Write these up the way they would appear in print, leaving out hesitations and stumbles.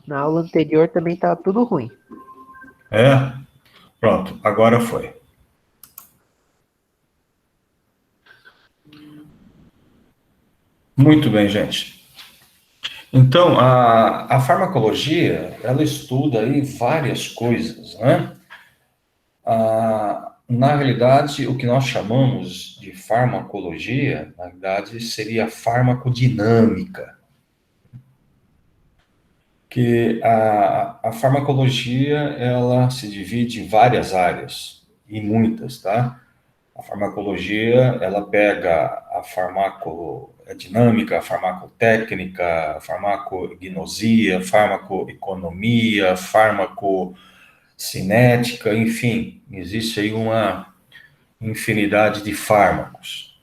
Na aula anterior também estava tudo ruim. É? Pronto, agora foi. Muito bem, gente. Então, a farmacologia, ela estuda aí várias coisas, né? Na realidade, o que nós chamamos de farmacologia, na realidade, seria farmacodinâmica. Que a farmacologia, ela se divide em várias áreas, e muitas, tá? A farmacologia, ela pega a farmacodinâmica, a farmacotécnica, a farmacognosia, farmacoeconomia, farmacocinética, enfim, existe aí uma infinidade de fármacos.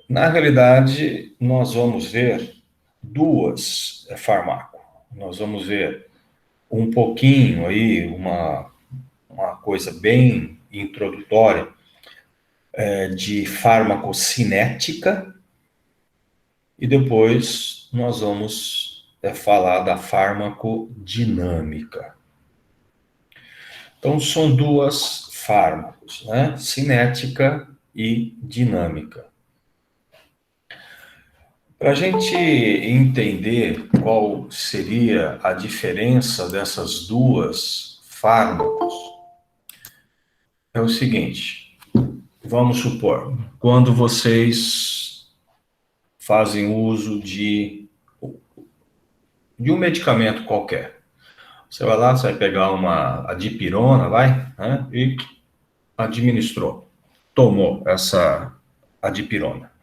Na realidade, nós vamos ver duas fármacos. Nós vamos ver um pouquinho aí, uma coisa bem introdutória, de farmacocinética, e depois nós vamos falar da farmacodinâmica. Então, são duas fármacos, né? Cinética e dinâmica. Para a gente entender qual seria a diferença dessas duas fármacos, é o seguinte: vamos supor, quando vocês fazem uso de um medicamento qualquer, você vai lá, você vai pegar uma dipirona, né, e administrou, tomou essa dipirona.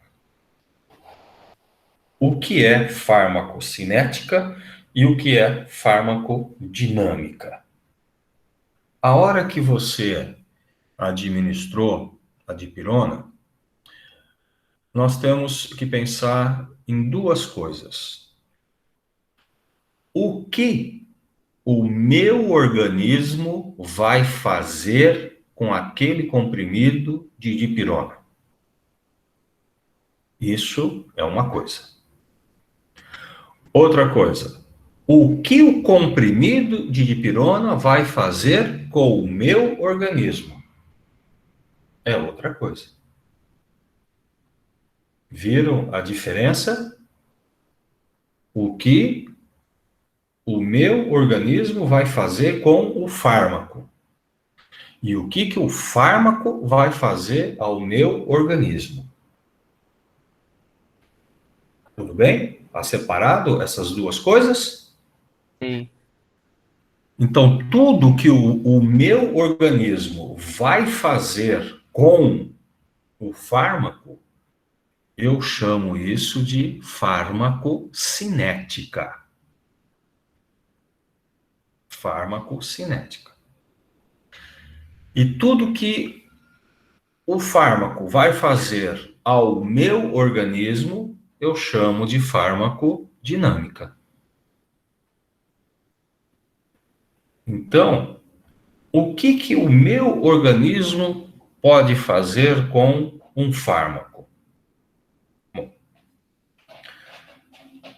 O que é farmacocinética e o que é farmacodinâmica? A hora que você administrou a dipirona, nós temos que pensar em duas coisas. O que o meu organismo vai fazer com aquele comprimido de dipirona? Isso é uma coisa. Outra coisa, o que o comprimido de dipirona vai fazer com o meu organismo? É outra coisa. Viram a diferença? O que o meu organismo vai fazer com o fármaco? E o que o fármaco vai fazer ao meu organismo? Tudo bem? Está separado essas duas coisas? Sim. Então, tudo que o meu organismo vai fazer com o fármaco, eu chamo isso de farmacocinética. Farmacocinética. E tudo que o fármaco vai fazer ao meu organismo, eu chamo de farmacodinâmica. Então, o que o meu organismo pode fazer com um fármaco? Bom,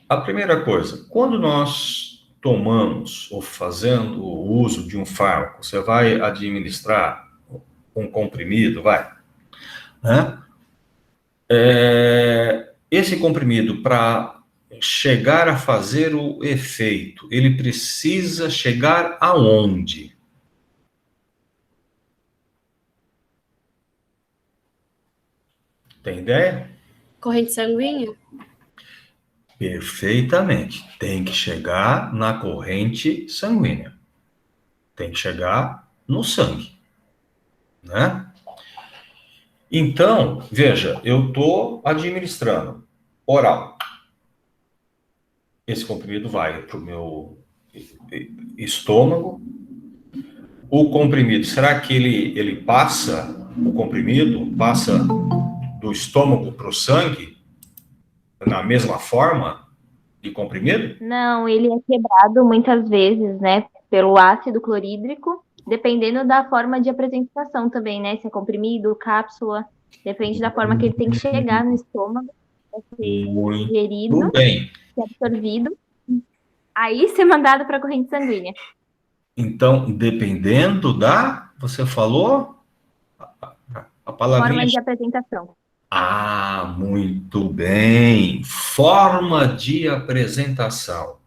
a primeira coisa, quando nós tomamos ou fazendo o uso de um fármaco, você vai administrar um comprimido, né? Esse comprimido, para chegar a fazer o efeito, ele precisa chegar aonde? Tem ideia? Corrente sanguínea? Perfeitamente. Tem que chegar na corrente sanguínea. Tem que chegar no sangue, né? Então, veja, eu estou administrando oral. Esse comprimido vai para o meu estômago. O comprimido, será que ele passa, o comprimido passa do estômago para o sangue na mesma forma de comprimido? Não, ele é quebrado muitas vezes, né, pelo ácido clorídrico, dependendo da forma de apresentação também, né, se é comprimido, cápsula, depende da forma que ele tem que chegar no estômago, para ser Muito ingerido, bem. ser absorvido. Aí ser mandado para a corrente sanguínea. Então, dependendo você falou a palavrinha. Forma de apresentação. Ah, muito bem. Forma de apresentação.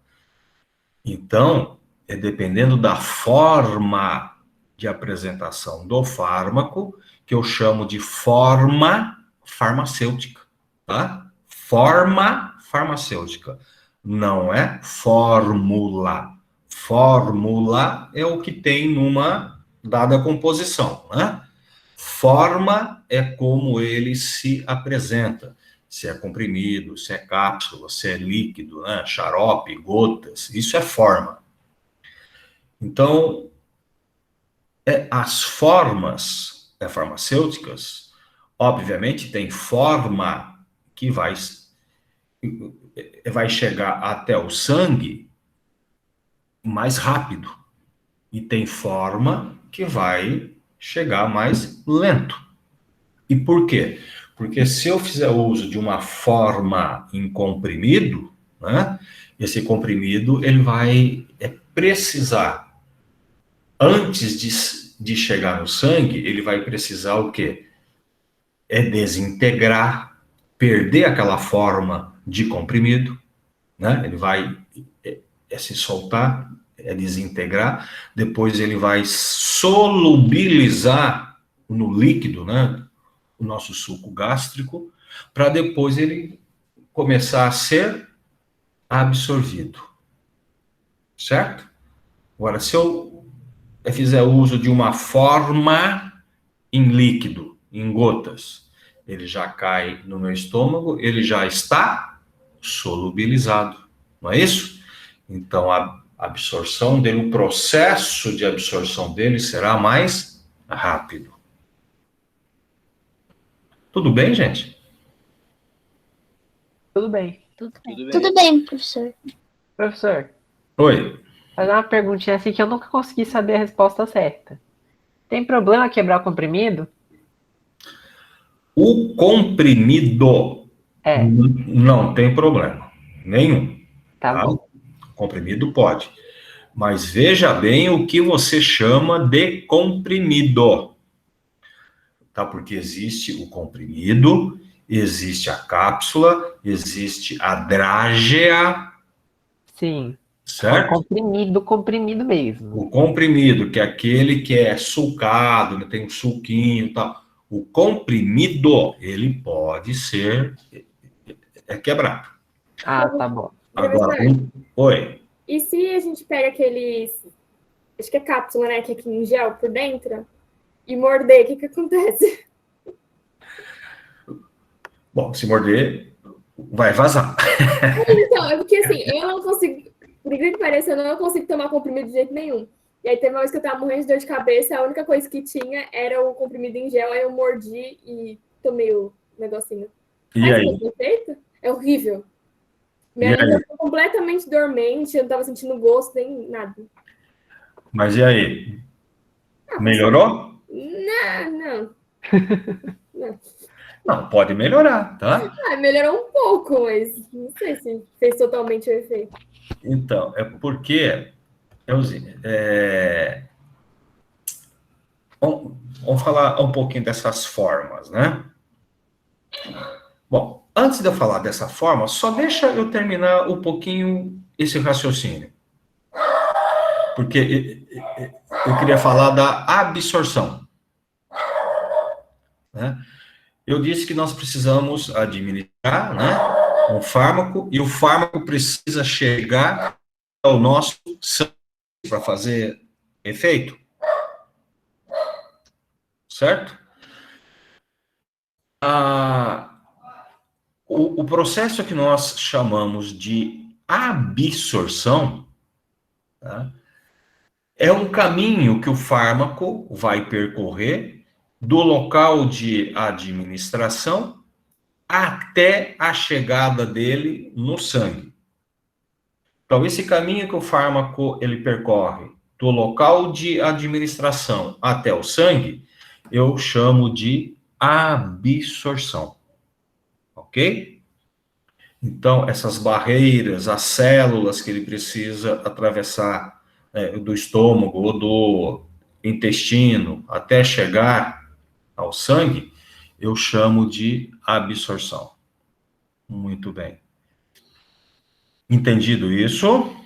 Então, é dependendo da forma de apresentação do fármaco, que eu chamo de forma farmacêutica, tá? Forma farmacêutica. Não é fórmula. Fórmula é o que tem numa dada composição, né? Forma é como ele se apresenta. Se é comprimido, se é cápsula, se é líquido, né? Xarope, gotas, isso é forma. Então, as formas farmacêuticas, obviamente, tem forma que vai chegar até o sangue mais rápido. E tem forma que vai chegar mais lento. E por quê? Porque se eu fizer uso de uma forma em comprimido, né, esse comprimido ele vai precisar, antes de chegar no sangue, ele vai precisar o quê? Desintegrar, perder aquela forma de comprimido, né? Ele vai se soltar, desintegrar, depois ele vai solubilizar no líquido, né? O nosso suco gástrico, para depois ele começar a ser absorvido. Certo? Agora, se eu fizer uso de uma forma em líquido, em gotas, ele já cai no meu estômago, ele já está solubilizado. Não é isso? Então, a absorção dele, o processo de absorção dele será mais rápido. Tudo bem, gente? Tudo bem. Tudo bem, professor. Professor, Oi. fazer uma perguntinha assim que eu nunca consegui saber a resposta certa. Tem problema quebrar o comprimido? O comprimido É, não tem problema nenhum. tá bom. O comprimido pode. Mas veja bem o que você chama de comprimido. Tá? Porque existe o comprimido, existe a cápsula, existe a drágea, Sim. certo? Comprimido mesmo. O comprimido, que é aquele que é sulcado, né, tem um suquinho e tal. O comprimido, ele pode ser quebrado. Ah, tá bom. Agora, oi. E se a gente pega aqueles, acho que é cápsula, né, que é aqui em gel por dentro, e morder, o que acontece? Bom, se morder, vai vazar. Então, é porque assim, eu não consigo, por incrível que pareça, eu não consigo tomar comprimido de jeito nenhum. E aí teve uma vez que eu tava morrendo de dor de cabeça, a única coisa que tinha era o comprimido em gel, aí eu mordi e tomei o negocinho. E Faz aí? efeito? É horrível. E Minha língua aí? ficou completamente dormente, eu não tava sentindo gosto nem nada. Mas e aí? Melhorou? Não. Não, pode melhorar, tá? Melhorou um pouco, mas não sei se fez totalmente o efeito. Então, é porque, Elzinha, vamos falar um pouquinho dessas formas, né? Bom, antes de eu falar dessa forma, só deixa eu terminar um pouquinho esse raciocínio. Porque eu queria falar da absorção, né? Eu disse que nós precisamos administrar, né, um fármaco, e o fármaco precisa chegar ao nosso sangue para fazer efeito. Certo? O processo que nós chamamos de absorção, tá, é um caminho que o fármaco vai percorrer do local de administração até a chegada dele no sangue. Então, esse caminho que o fármaco ele percorre do local de administração até o sangue, eu chamo de absorção. Ok? Então, essas barreiras, as células que ele precisa atravessar do estômago ou do intestino até chegar ao sangue, eu chamo de absorção. Muito bem. Entendido isso?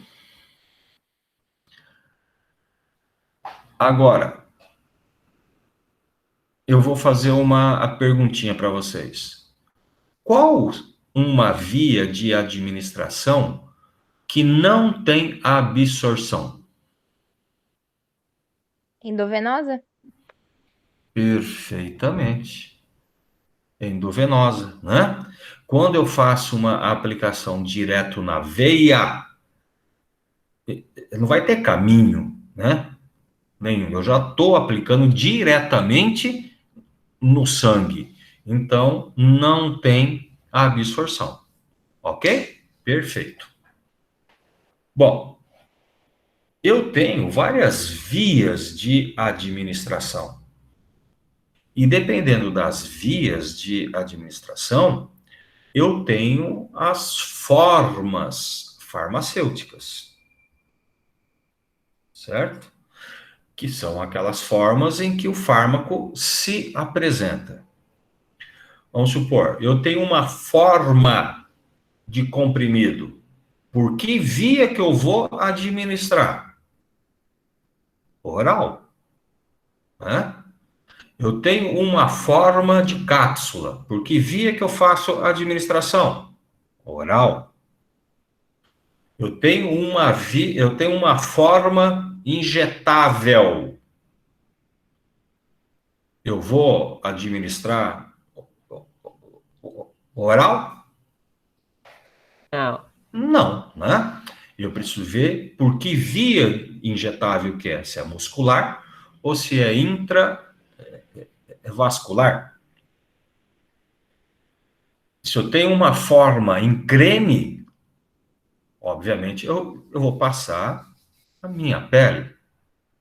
Agora, eu vou fazer uma perguntinha para vocês. Qual uma via de administração que não tem absorção? Endovenosa? Perfeitamente. Endovenosa, né? Quando eu faço uma aplicação direto na veia, não vai ter caminho, né? Nenhum. Eu já estou aplicando diretamente no sangue. Então, não tem absorção. Ok? Perfeito. Bom, eu tenho várias vias de administração. E dependendo das vias de administração, eu tenho as formas farmacêuticas. Certo? Que são aquelas formas em que o fármaco se apresenta. Vamos supor, eu tenho uma forma de comprimido. Por que via que eu vou administrar? Oral. Né? Eu tenho uma forma de cápsula. Por que via que eu faço a administração? Oral. Eu tenho uma forma injetável. Eu vou administrar oral? Não. Não, né? Eu preciso ver por que via injetável que é, se é muscular ou se é intravascular. Se eu tenho uma forma em creme, obviamente eu vou passar a minha pele,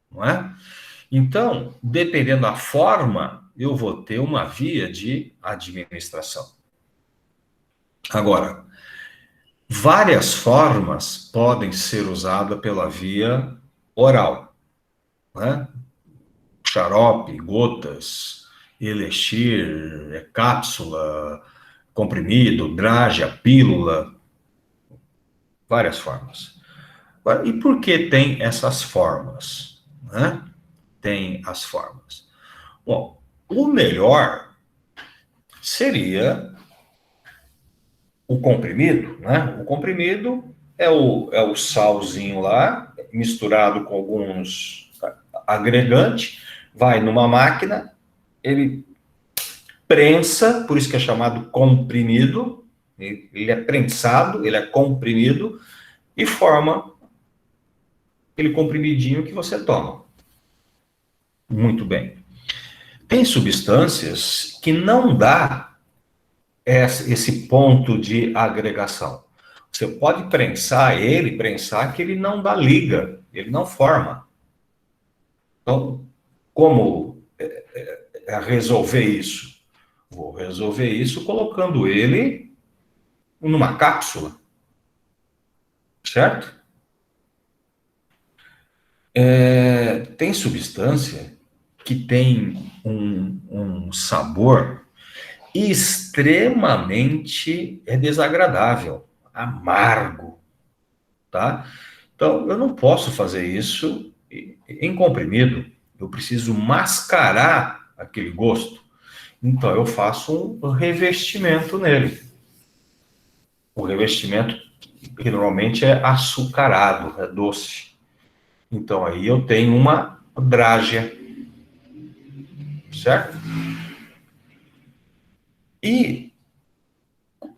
não é? Então, dependendo da forma, eu vou ter uma via de administração. Agora, várias formas podem ser usadas pela via oral, né? Xarope, gotas, elixir, cápsula, comprimido, drágia, pílula, várias formas. E por que tem essas formas? Né? Tem as formas. Bom, o melhor seria o comprimido, né? O comprimido é o salzinho lá, misturado com alguns agregantes, vai numa máquina, ele prensa, por isso que é chamado comprimido, ele é prensado, ele é comprimido, e forma aquele comprimidinho que você toma. Muito bem. Tem substâncias que não dá esse ponto de agregação. Você pode prensar que ele não dá liga, ele não forma. Então, como resolver isso? Vou resolver isso colocando ele numa cápsula. Certo? Tem substância que tem um sabor extremamente desagradável, amargo, tá? Então, eu não posso fazer isso em comprimido. Eu preciso mascarar aquele gosto. Então, eu faço um revestimento nele. O revestimento, que normalmente é açucarado, é doce. Então, aí eu tenho uma drágia. Certo? E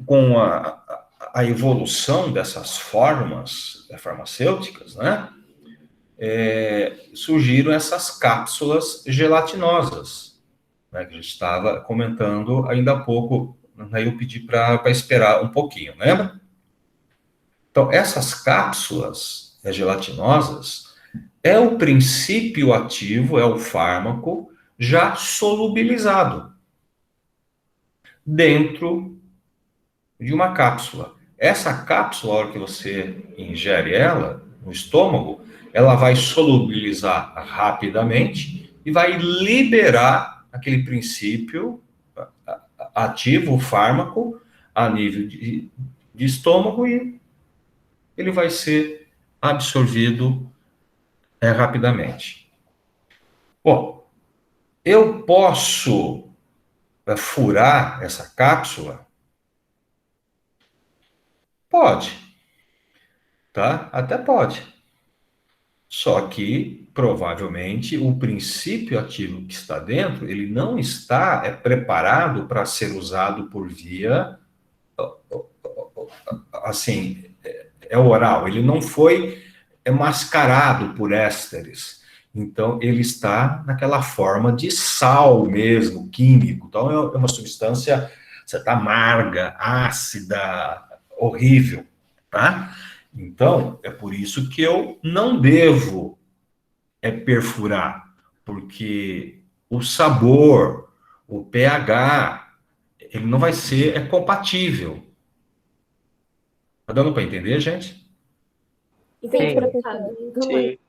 com a evolução dessas formas farmacêuticas, né, surgiram essas cápsulas gelatinosas, né, que a gente estava comentando ainda há pouco, aí eu pedi para esperar um pouquinho, lembra? Então, essas cápsulas gelatinosas é o princípio ativo, é o fármaco já solubilizado dentro de uma cápsula. Essa cápsula, a hora que você ingere ela no estômago, ela vai solubilizar rapidamente e vai liberar aquele princípio ativo, o fármaco, a nível de estômago, e ele vai ser absorvido rapidamente. Bom, eu posso furar essa cápsula? Pode, tá? Até pode. Só que, provavelmente, o princípio ativo que está dentro, ele não está preparado para ser usado por via, assim, oral. Ele não foi mascarado por ésteres. Então, ele está naquela forma de sal mesmo, químico. Então, é uma substância, certa, amarga, ácida, horrível, tá? Então, é por isso que eu não devo perfurar, porque o sabor, o pH, ele não vai ser compatível. Tá dando para entender, gente? Entendi, Sim. professor.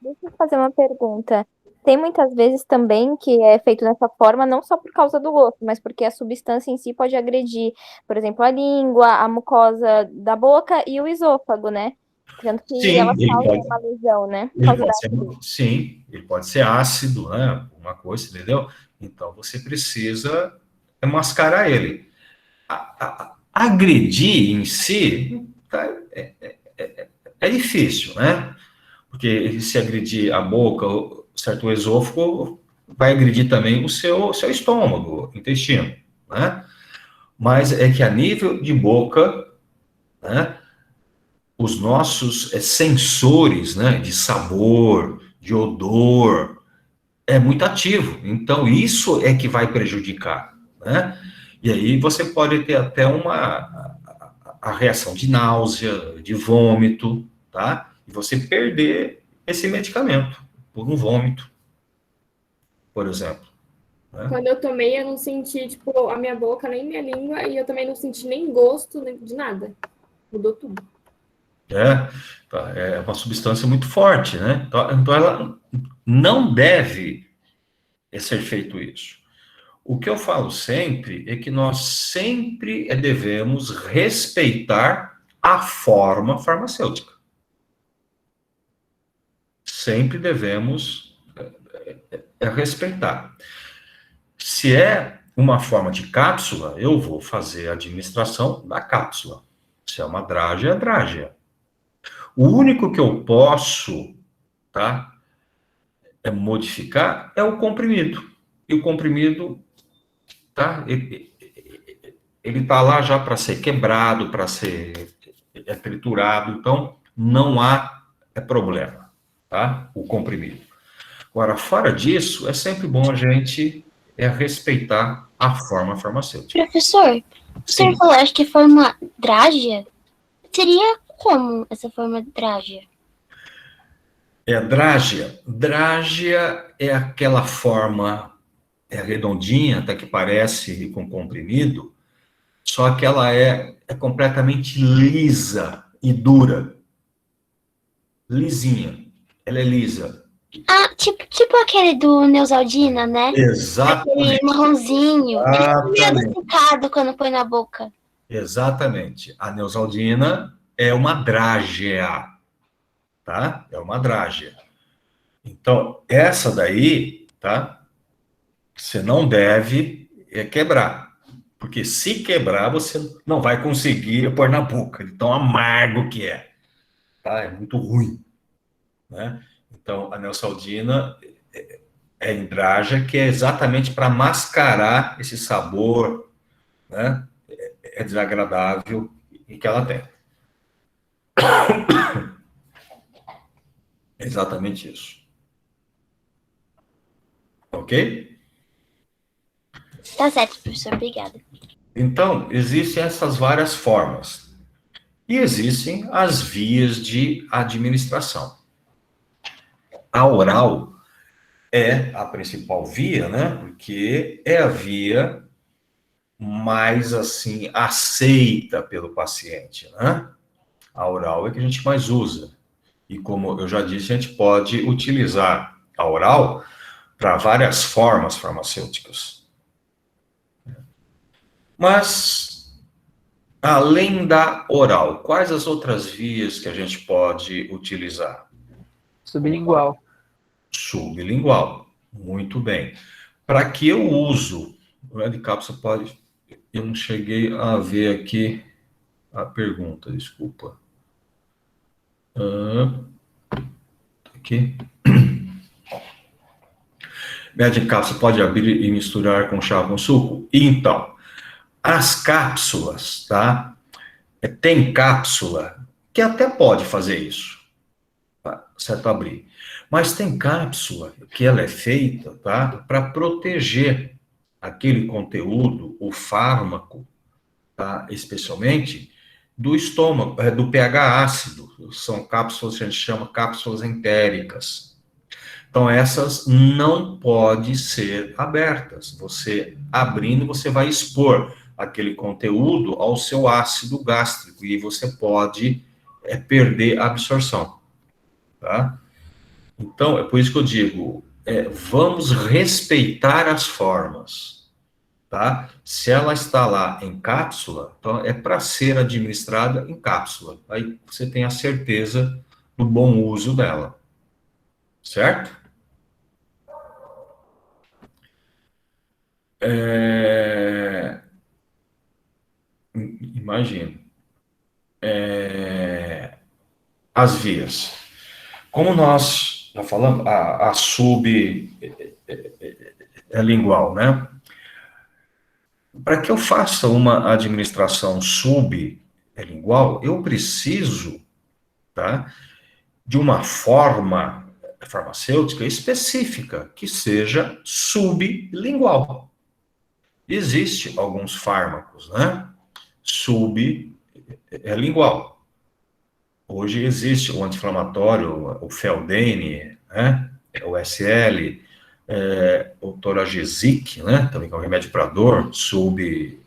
Deixa eu fazer uma pergunta. Tem muitas vezes também que é feito dessa forma, não só por causa do gosto, mas porque a substância em si pode agredir, por exemplo, a língua, a mucosa da boca e o esôfago, né? Tanto que Sim, ela ele causa pode, uma lesão, né? Por ele causa da pode ser, sim, ele pode ser ácido, né? Uma coisa, entendeu? Então você precisa mascarar ele. Agredir em si é difícil, né? Porque se agredir a boca, certo, o esôfago, vai agredir também o seu estômago, intestino, né? Mas é que a nível de boca, né, os nossos sensores, né, de sabor, de odor, é muito ativo. Então, isso é que vai prejudicar, né? E aí você pode ter até a reação de náusea, de vômito, tá? E você perder esse medicamento por um vômito, por exemplo, né? Quando eu tomei, eu não senti, tipo, a minha boca, nem minha língua, e eu também não senti nem gosto nem de nada. Mudou tudo. É uma substância muito forte, né? Então ela não deve ser feito isso. O que eu falo sempre é que nós sempre devemos respeitar a forma farmacêutica. Sempre devemos respeitar. Se é uma forma de cápsula, eu vou fazer a administração da cápsula. Se é uma drágea, é drágea. O único que eu posso, tá, modificar é o comprimido. E o comprimido, tá, ele tá lá já para ser quebrado, para ser triturado, então não há problema, tá? O comprimido. Agora, fora disso, é sempre bom a gente respeitar a forma farmacêutica. Professor, você falou, acho que forma drágia. Seria como essa forma drágia? Drágia. Drágia é aquela forma redondinha, até que parece com comprimido, só que ela é completamente lisa e dura. Lisinha. Ela é lisa. Ah, tipo aquele do Neosaldina, né? Exatamente. Aquele marronzinho. Ele fica meio Exatamente. adocicado quando põe na boca. Exatamente. A Neosaldina é uma drágea, tá? É uma drágea. Então, essa daí, tá? Você não deve quebrar. Porque se quebrar, você não vai conseguir pôr na boca, de tão amargo que é. Tá? É muito ruim, né? Então, a Neosaldina é em drágea, que é exatamente para mascarar esse sabor, né? É desagradável e que ela tem. Exatamente isso. Ok? Tá certo, professor. Obrigada. Então, existem essas várias formas. E existem as vias de administração. A oral é a principal via, né? Porque é a via mais, assim, aceita pelo paciente, né? A oral é que a gente mais usa. E como eu já disse, a gente pode utilizar a oral para várias formas farmacêuticas. Mas, além da oral, quais as outras vias que a gente pode utilizar? Sublingual. Sublingual. Muito bem. Para que eu uso? O de cápsula pode. Eu não cheguei a ver aqui a pergunta, desculpa. Aqui. Média de cápsula pode abrir e misturar com chá com suco? Então, as cápsulas, tá? Tem cápsula que até pode fazer isso, tá? Certo? Abrir. Mas tem cápsula que ela é feita, tá? Para proteger aquele conteúdo, o fármaco, tá? Especialmente do estômago, do pH ácido. São cápsulas que a gente chama cápsulas entéricas. Então, essas não podem ser abertas. Você abrindo, você vai expor aquele conteúdo ao seu ácido gástrico e você pode perder a absorção, tá? Então, é por isso que eu digo, vamos respeitar as formas, tá? Se ela está lá em cápsula, então é para ser administrada em cápsula. Aí você tem a certeza do bom uso dela, certo? Imagino. As vias. Como nós já falamos, a sub é lingual, né? Para que eu faça uma administração sublingual, eu preciso, tá, de uma forma farmacêutica específica, que seja sublingual. Existem alguns fármacos, né? Sublingual. Hoje existe o anti-inflamatório, o Feldene, né? O SL, o Toragesic, né? Também que é um remédio para dor, sublingual.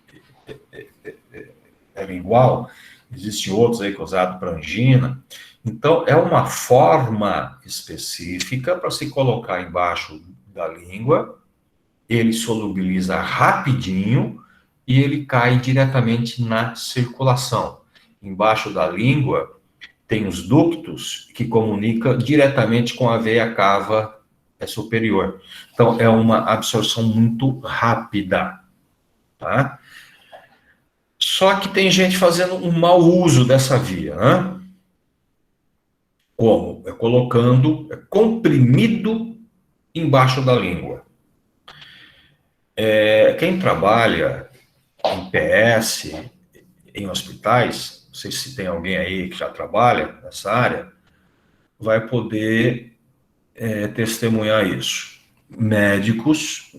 Existem outros aí que é usado para angina. Então, é uma forma específica para se colocar embaixo da língua, ele solubiliza rapidinho e ele cai diretamente na circulação. Embaixo da língua tem os ductos que comunicam diretamente com a veia cava superior. Então, é uma absorção muito rápida, tá? Só que tem gente fazendo um mau uso dessa via, né? Como? Colocando comprimido embaixo da língua. Quem trabalha em PS, em hospitais, não sei se tem alguém aí que já trabalha nessa área, vai poder testemunhar isso. Médicos,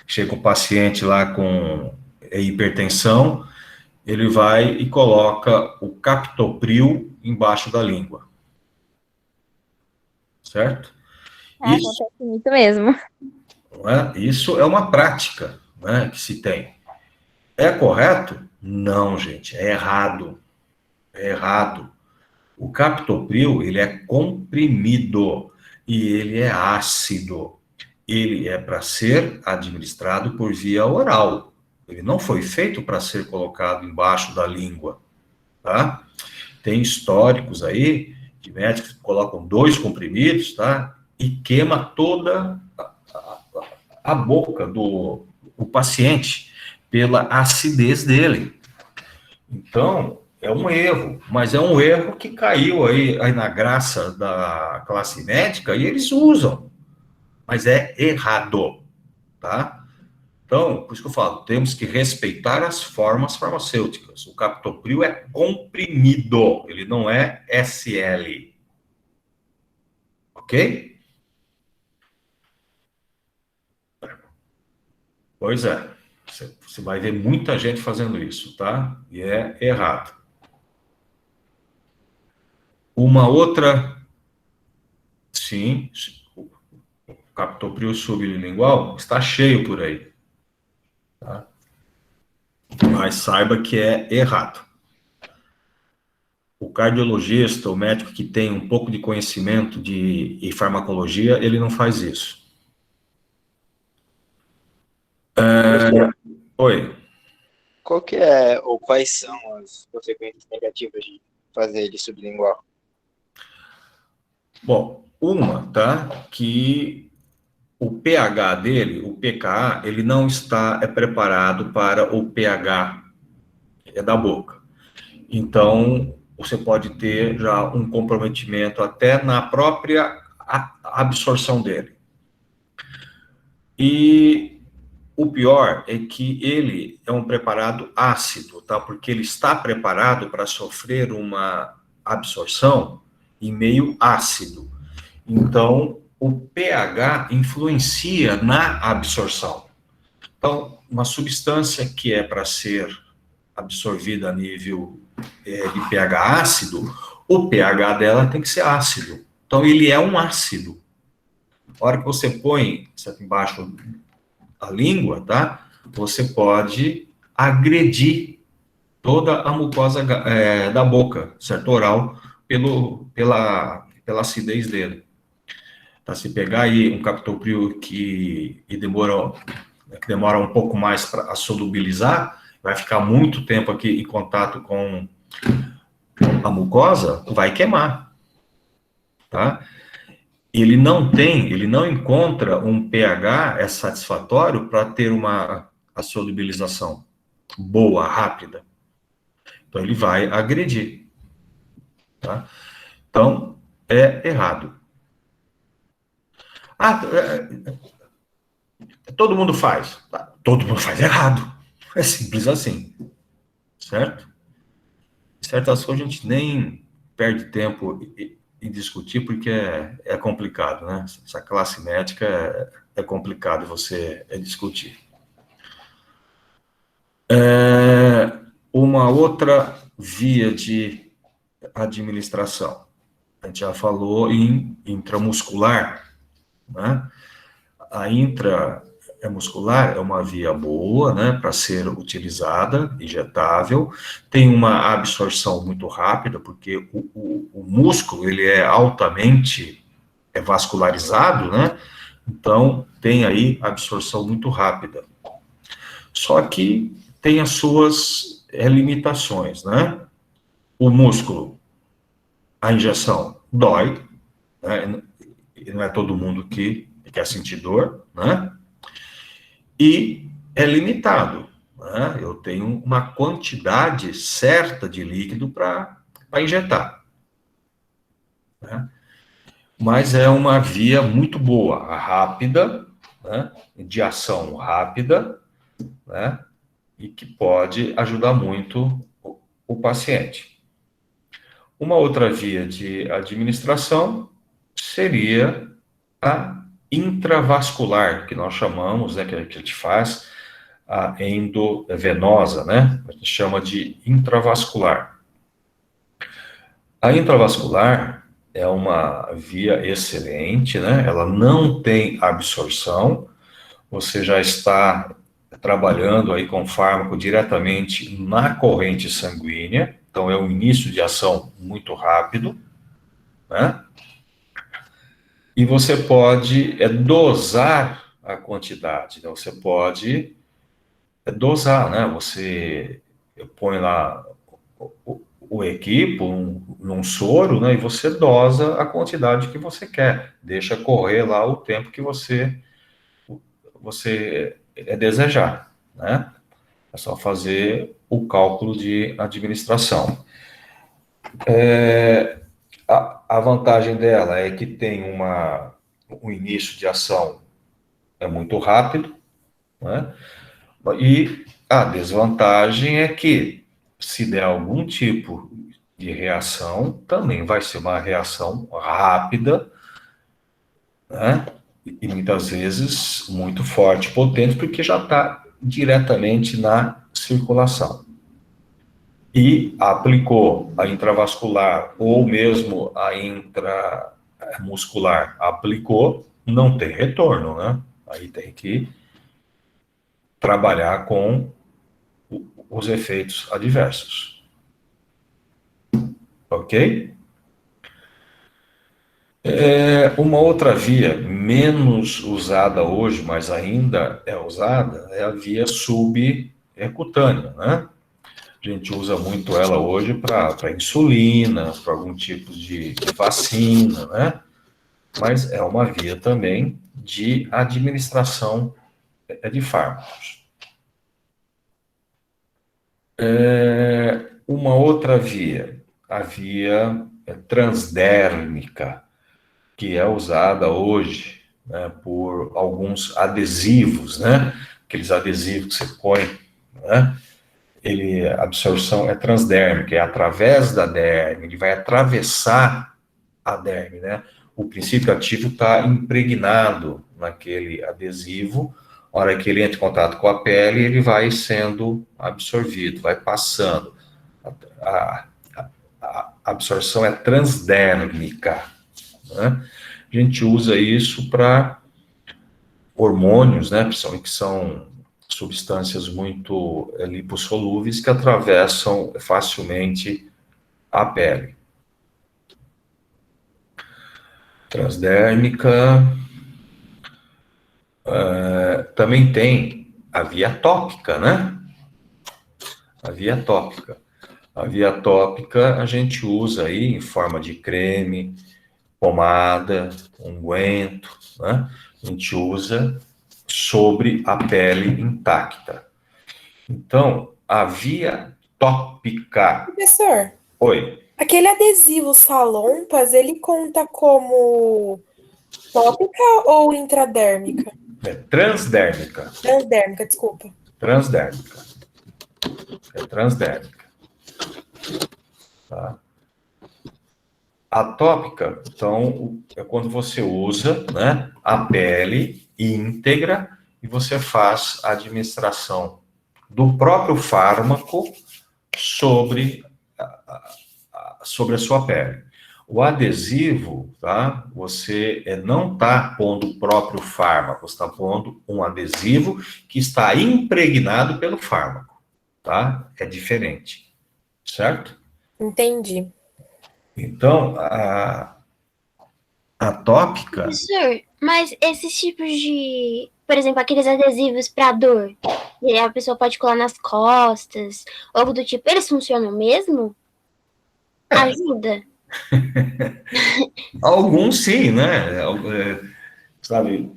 chega um paciente lá com hipertensão, ele vai e coloca o captopril embaixo da língua. Certo? Acontece muito mesmo. Não é? Isso é uma prática, né, que se tem. É correto? Não, gente, é errado. É errado. O captopril, ele é comprimido e ele é ácido. Ele é para ser administrado por via oral. Ele não foi feito para ser colocado embaixo da língua, tá? Tem históricos aí de médicos que colocam 2 comprimidos, tá? E queima toda a boca do paciente pela acidez dele. Então, é um erro, mas é um erro que caiu aí na graça da classe médica e eles usam, mas é errado, tá? Então, por isso que eu falo, temos que respeitar as formas farmacêuticas. O captopril é comprimido, ele não é SL. Ok? Pois é. Você vai ver muita gente fazendo isso, tá? E é errado. Uma outra, sim, o captopril sublingual está cheio por aí, tá? Mas saiba que é errado. o cardiologista, o médico que tem um pouco de conhecimento de farmacologia, ele não faz isso. Oi. Qual que é, ou quais são as consequências negativas de fazer ele sublingual? Bom, uma, tá? Que o pH dele, o pKa, ele não está preparado para o pH da boca. Então, você pode ter já um comprometimento até na própria absorção dele. E o pior é que ele é um preparado ácido, tá? Porque ele está preparado para sofrer uma absorção em meio ácido. Então, o pH influencia na absorção. Então, uma substância que é para ser absorvida a nível de pH ácido, o pH dela tem que ser ácido. Então, ele é um ácido. A hora que você põe aqui embaixo a língua, tá? Você pode agredir toda a mucosa da boca, certo? Oral, pela acidez dele. Tá? Se pegar aí um captopril que demora um pouco mais para solubilizar, vai ficar muito tempo aqui em contato com a mucosa, vai queimar, tá? Ele não encontra um pH satisfatório para ter a solubilização boa, rápida. Então, ele vai agredir, tá? Então, é errado. Todo mundo faz. Todo mundo faz errado. É simples assim, certo? Certas coisas a gente nem perde tempo em discutir, porque é complicado, né? Essa classe médica é complicado você discutir. Uma outra via de administração. A gente já falou em intramuscular, né? A intramuscular é uma via boa, né, para ser utilizada, injetável, tem uma absorção muito rápida, porque o músculo, ele é altamente vascularizado, né, então tem aí absorção muito rápida. Só que tem as suas limitações, né? O músculo, a injeção dói, né? E não é todo mundo que quer sentir dor, né? E é limitado, né? Eu tenho uma quantidade certa de líquido para injetar, né? Mas é uma via muito boa, rápida, né? De ação rápida, né? E que pode ajudar muito o paciente. Uma outra via de administração seria a intravascular, que nós chamamos, né, que a gente faz a endovenosa, né? A gente chama de intravascular. A intravascular é uma via excelente, né? Ela não tem absorção, você já está trabalhando aí com fármaco diretamente na corrente sanguínea, então é um início de ação muito rápido, né? E você pode dosar a quantidade, né? Você pode dosar, né? Você põe lá o equipo num soro, né? E você dosa a quantidade que você quer, deixa correr lá o tempo que você desejar, né? É só fazer o cálculo de administração. A vantagem dela é que tem um início de ação muito rápido, né? E a desvantagem é que, se der algum tipo de reação, também vai ser uma reação rápida, né? E muitas vezes muito forte, potente, porque já está diretamente na circulação. E aplicou a intravascular ou mesmo a intramuscular, aplicou, não tem retorno, né? Aí tem que trabalhar com os efeitos adversos. ok? Uma outra via menos usada hoje, mas ainda é usada, é a via subcutânea, né? A gente usa muito ela hoje para insulina, para algum tipo de vacina, né? Mas é uma via também de administração de fármacos. Uma outra via, a via transdérmica, que é usada hoje, né, por alguns adesivos, né? Aqueles adesivos que você põe, né? A absorção é transdérmica, é através da derme, ele vai atravessar a derme, né? O princípio ativo está impregnado naquele adesivo, a hora que ele entra em contato com a pele, ele vai sendo absorvido, vai passando. A absorção é transdérmica, né? A gente usa isso para hormônios, né, que são substâncias muito lipossolúveis que atravessam facilmente a pele. Transdérmica. Também tem a via tópica, né? A via tópica. A via tópica a gente usa aí em forma de creme, pomada, unguento, né? A gente usa sobre a pele intacta. Então, a via tópica. Professor, Oi. aquele adesivo Salompas, ele conta como tópica ou intradérmica? É transdérmica. Transdérmica, desculpa. Transdérmica. É transdérmica. Tá? Atópica, então, é quando você usa, né, a pele íntegra e você faz a administração do próprio fármaco sobre a sua pele. O adesivo, tá? Você não está pondo o próprio fármaco, você está pondo um adesivo que está impregnado pelo fármaco, tá? É diferente, certo? Entendi. Então, a tópica... Professor, mas esses tipos de, por exemplo, aqueles adesivos para dor, e a pessoa pode colar nas costas, algo do tipo, eles funcionam mesmo? Ajuda? Alguns sim, né? Sabe,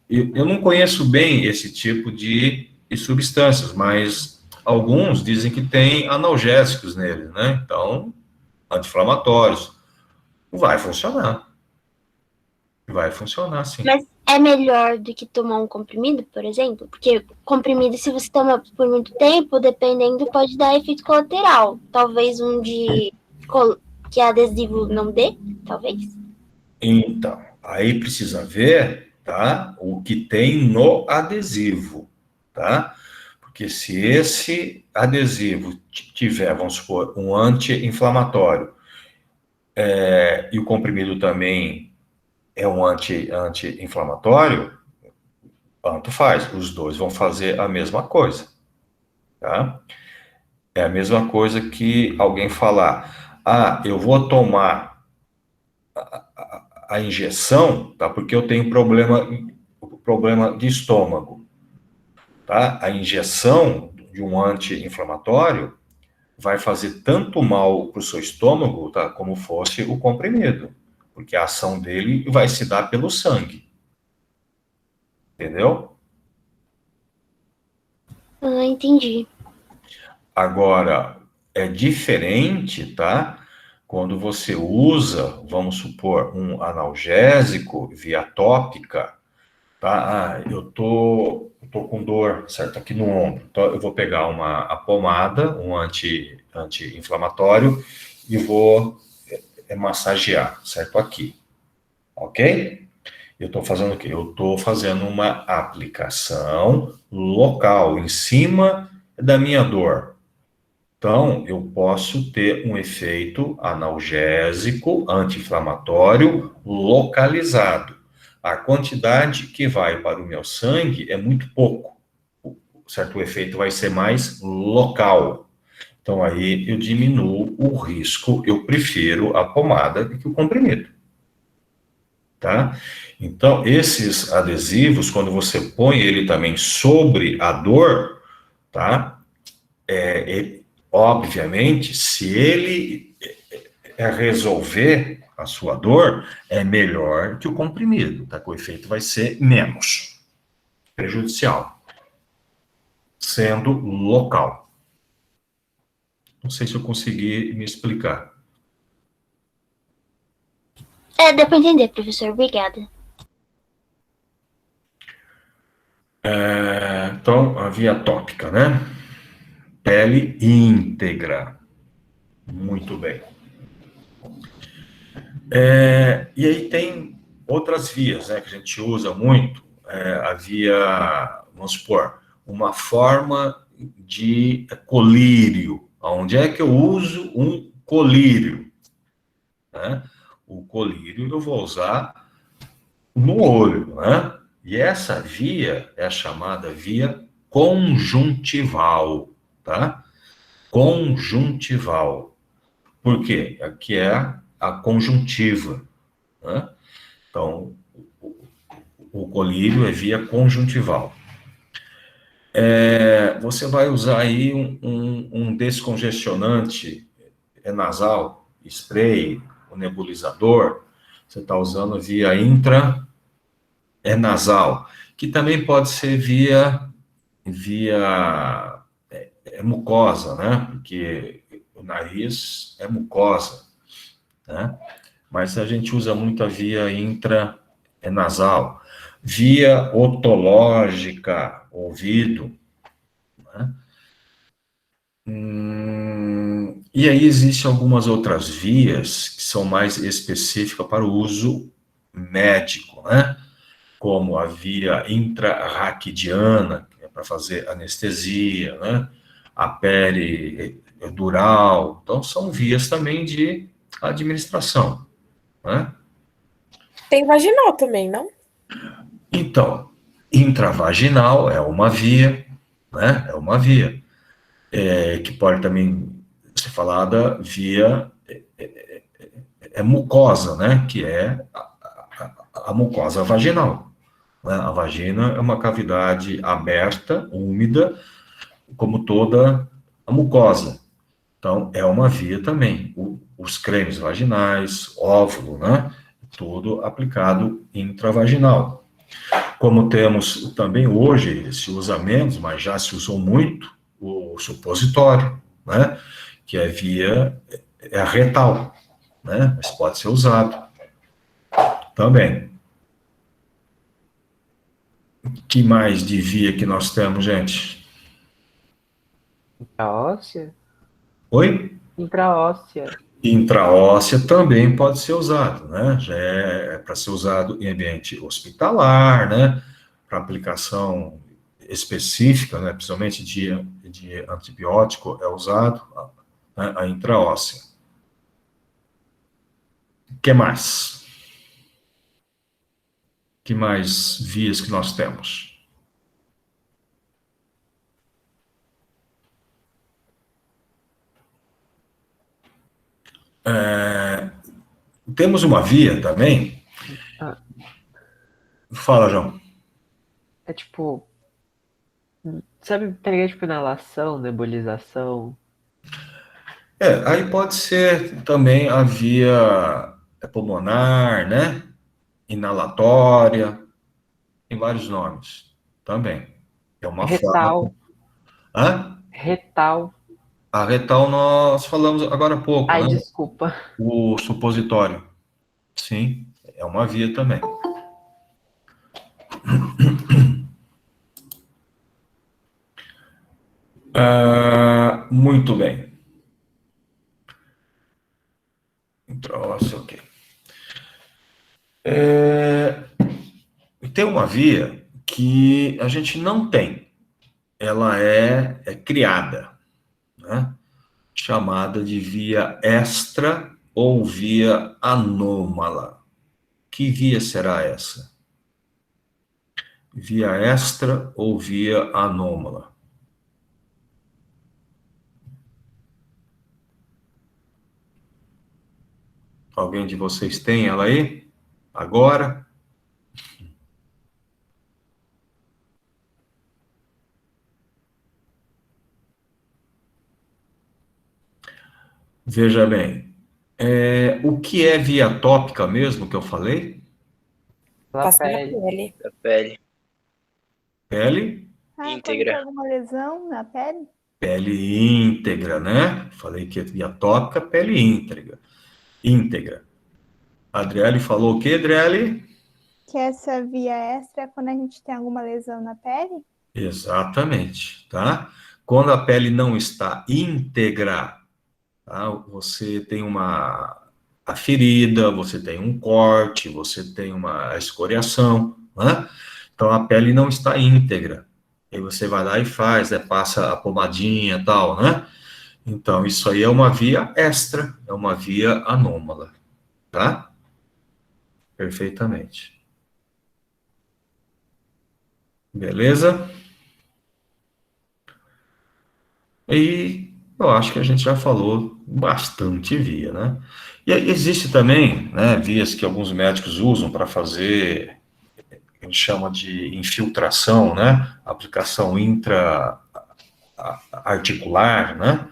eu não conheço bem esse tipo de substâncias, mas alguns dizem que tem analgésicos neles, né? Então, anti-inflamatórios. Vai funcionar. Vai funcionar, sim. Mas é melhor do que tomar um comprimido, por exemplo? Porque comprimido, se você toma por muito tempo, dependendo, pode dar efeito colateral. Talvez um que adesivo não dê, talvez. Então, aí precisa ver, tá? O que tem no adesivo, tá? Porque se esse adesivo tiver, vamos supor, um anti-inflamatório, e o comprimido também é um anti-inflamatório, tanto faz, os dois vão fazer a mesma coisa, tá? É a mesma coisa que alguém falar, eu vou tomar a injeção, tá? Porque eu tenho problema de estômago, tá? A injeção de um anti-inflamatório vai fazer tanto mal para o seu estômago, tá? Como fosse o comprimido, porque a ação dele vai se dar pelo sangue. Entendeu? Entendi. Agora, é diferente, tá? Quando você usa, vamos supor, um analgésico via tópica, tá? Eu tô com dor, certo? Aqui no ombro. Então, eu vou pegar a pomada, um anti-inflamatório, e vou massagear, certo? Aqui. Ok? Eu estou fazendo o quê? Eu estou fazendo uma aplicação local, em cima da minha dor. Então, eu posso ter um efeito analgésico, anti-inflamatório, localizado. A quantidade que vai para o meu sangue é muito pouco, certo? O efeito vai ser mais local. Então, aí eu diminuo o risco, eu prefiro a pomada do que o comprimido. Tá? Então, esses adesivos, quando você põe ele também sobre a dor, tá? Obviamente, se ele resolver a sua dor, é melhor que o comprimido, tá? Que o efeito vai ser menos prejudicial, sendo local. Não sei se eu consegui me explicar. Deu pra entender, professor. Obrigada. Então, a via tópica, né? Pele íntegra. Muito bem. E aí tem outras vias, né, que a gente usa muito. A via, vamos supor, uma forma de colírio. Onde é que eu uso um colírio? Né? O colírio eu vou usar no olho, né? E essa via é a chamada via conjuntival, tá? Conjuntival. Por quê? Aqui é a conjuntiva, né? Então, o colírio é via conjuntival. Você vai usar aí um descongestionante nasal, spray, o nebulizador, você está usando via nasal, que também pode ser via mucosa, né? Porque o nariz é mucosa, né? Mas a gente usa muito a via nasal, via otológica, ouvido, né? E aí existem algumas outras vias que são mais específicas para o uso médico, né? Como a via intrarraquidiana, que é para fazer anestesia, né? A peridural. Então, são vias também de administração, né? Tem vaginal também, não? Então, intravaginal é uma via, né? É uma via. Que pode também ser falada via mucosa, né? Que é a mucosa vaginal. Né? A vagina é uma cavidade aberta, úmida, como toda a mucosa. Então, é uma via também. Os cremes vaginais, óvulo, né? Tudo aplicado intravaginal. Como temos também hoje, se usa menos, mas já se usou muito, o supositório, né? Que é via retal, né? Mas pode ser usado também. Que mais de via que nós temos, gente? Intraóssea? Oi? Intraóssea. Intraóssea também pode ser usado, né? Já é para ser usado em ambiente hospitalar, né? Para aplicação específica, né? Principalmente de antibiótico, é usado, né? A intraóssea. O que mais? Que mais vias que nós temos? Temos uma via também. Ah, Fala, João. é tipo, sabe, pegar tipo inalação, nebulização. Aí pode ser também a via pulmonar, né? Inalatória, tem vários nomes também. É uma forma. Retal, Hã? retal. A retal nós falamos agora há pouco, Ai, né? desculpa. O supositório. Sim, é uma via também. Muito bem. Intraóssea, ok. Tem uma via que a gente não tem. Ela é criada, né? Chamada de via extra ou via anômala. Que via será essa? Via extra ou via anômala? Alguém de vocês tem ela aí? Agora? Veja bem. O que é via tópica mesmo que eu falei? Pela Passa na pele. pele. Da pele. Pele? Ah, quando Íntegra. tem alguma lesão na pele? Pele íntegra, né? Falei que é via tópica, pele íntegra. Íntegra. Adriele falou o quê, Adriele? Que essa via extra é quando a gente tem alguma lesão na pele? Exatamente, tá? Quando a pele não está íntegra, tá? Você tem a ferida, você tem um corte, você tem uma escoriação, né? Então a pele não está íntegra. Aí você vai lá e faz, né? Passa a pomadinha e tal, né? Então isso aí é uma via extra, é uma via anômala, tá? Perfeitamente. Beleza? E eu acho que a gente já falou bastante via, né? E aí existe também, né, vias que alguns médicos usam para fazer, a gente chama de infiltração, né? Aplicação intra-articular, né?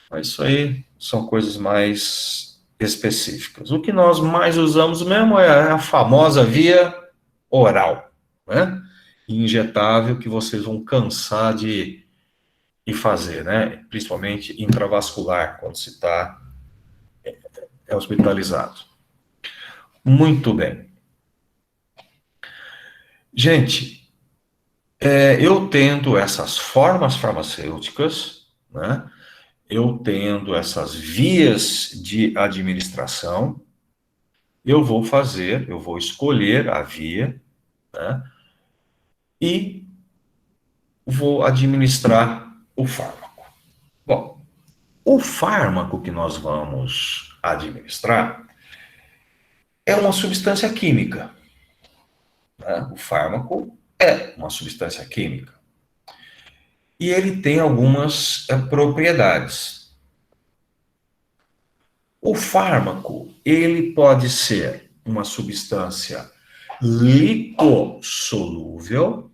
Mas isso aí são coisas mais específicas. O que nós mais usamos mesmo é a famosa via oral, né? Injetável, que vocês vão cansar de e fazer, né? Principalmente intravascular, quando se está hospitalizado. Muito bem. Gente, eu tendo essas formas farmacêuticas, né? Eu tendo essas vias de administração, eu vou escolher a via, né? E vou administrar o fármaco. Bom, o fármaco que nós vamos administrar é uma substância química, né? O fármaco é uma substância química. E ele tem algumas propriedades. O fármaco, ele pode ser uma substância lipossolúvel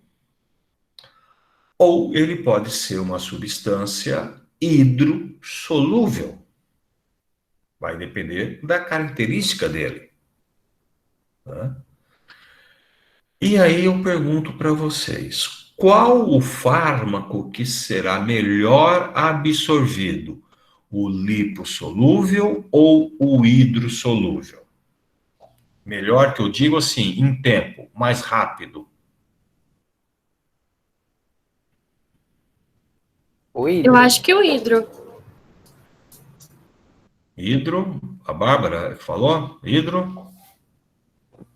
ou ele pode ser uma substância hidrossolúvel. Vai depender da característica dele, né? E aí eu pergunto para vocês, qual o fármaco que será melhor absorvido? O lipossolúvel ou o hidrossolúvel? Melhor que eu digo assim, em tempo, mais rápido. O Eu hidro. acho que o hidro. Hidro, a Bárbara falou? Hidro?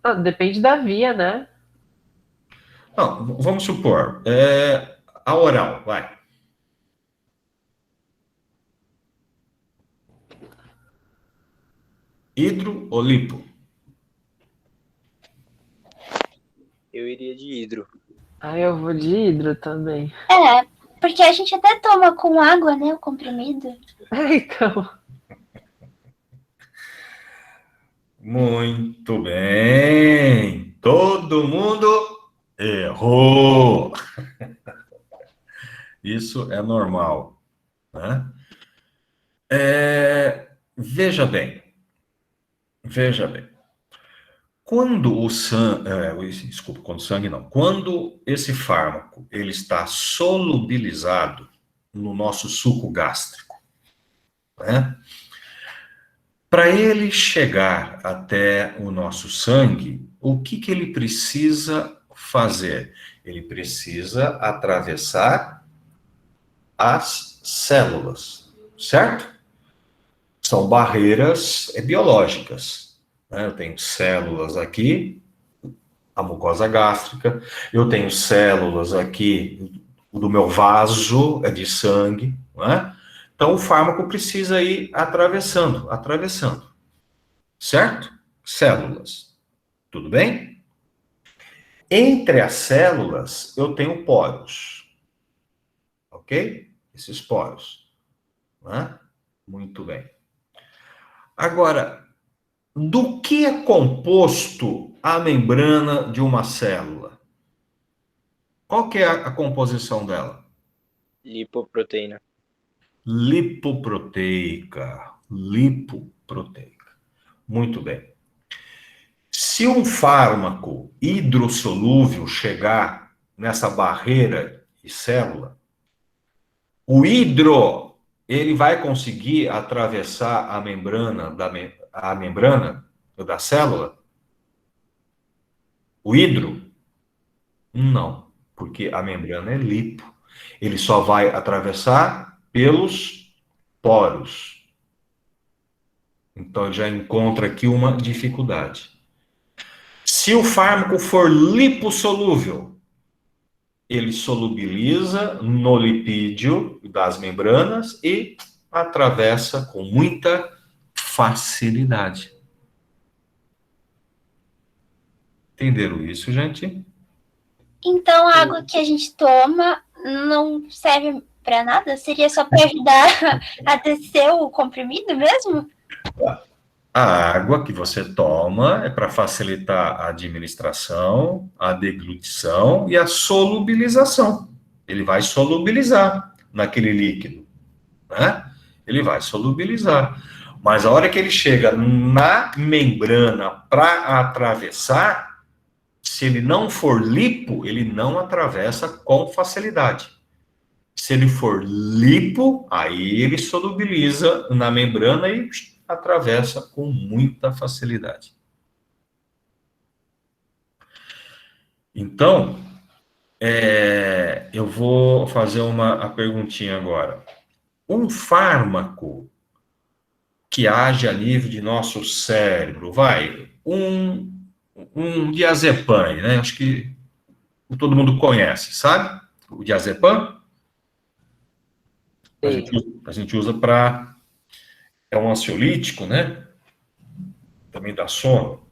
Ah, depende da via, né? Não, vamos supor, a oral, vai. Hidro ou lipo? Eu iria de hidro. Ah, eu vou de hidro também. É, porque a gente até toma com água, né, o comprimido. Então, Muito bem. Todo mundo errou. Isso é normal, né? Veja bem, veja bem. Quando o sangue, desculpa, quando o sangue não, quando esse fármaco ele está solubilizado no nosso suco gástrico, né? Para ele chegar até o nosso sangue, o que ele precisa fazer? Ele precisa atravessar as células, certo? São barreiras biológicas, né? Eu tenho células aqui, a mucosa gástrica, eu tenho células aqui do meu vaso de sangue, né? Então o fármaco precisa ir atravessando, certo? Células, tudo bem? Entre as células eu tenho poros, ok? Esses poros, né? Muito bem. Agora, do que é composto a membrana de uma célula? Qual que é a composição dela? Lipoproteína. Lipoproteica. Lipoproteica. Muito bem. Se um fármaco hidrossolúvel chegar nessa barreira de célula, o hidro, ele vai conseguir atravessar a membrana da célula? O hidro? Não, porque a membrana é lipo. Ele só vai atravessar pelos poros. Então, ele já encontra aqui uma dificuldade. Se o fármaco for lipossolúvel, ele solubiliza no lipídio das membranas e atravessa com muita facilidade. Entenderam isso, gente? Então, a água que a gente toma não serve para nada? Seria só para ajudar a descer o comprimido mesmo? A água que você toma é para facilitar a administração, a deglutição e a solubilização. Ele vai solubilizar naquele líquido, né? Ele vai solubilizar. Mas a hora que ele chega na membrana para atravessar, se ele não for lipo, ele não atravessa com facilidade. Se ele for lipo, aí ele solubiliza na membrana e atravessa com muita facilidade. Então, eu vou fazer a perguntinha agora. Um fármaco que age a nível de nosso cérebro, um diazepam, né? Acho que todo mundo conhece, sabe? O diazepam. A gente usa para... É um ansiolítico, né? Também dá sono.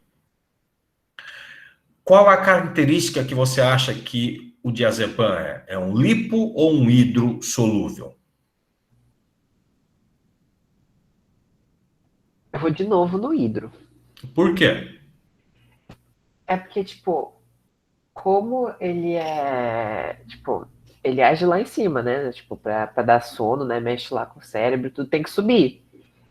Qual a característica que você acha que o diazepam é? É um lipo ou um hidrossolúvel? Eu vou de novo no hidro. Por quê? É porque, tipo, como ele é, tipo, ele age lá em cima, né? Tipo, pra dar sono, né? Mexe lá com o cérebro, tudo tem que subir.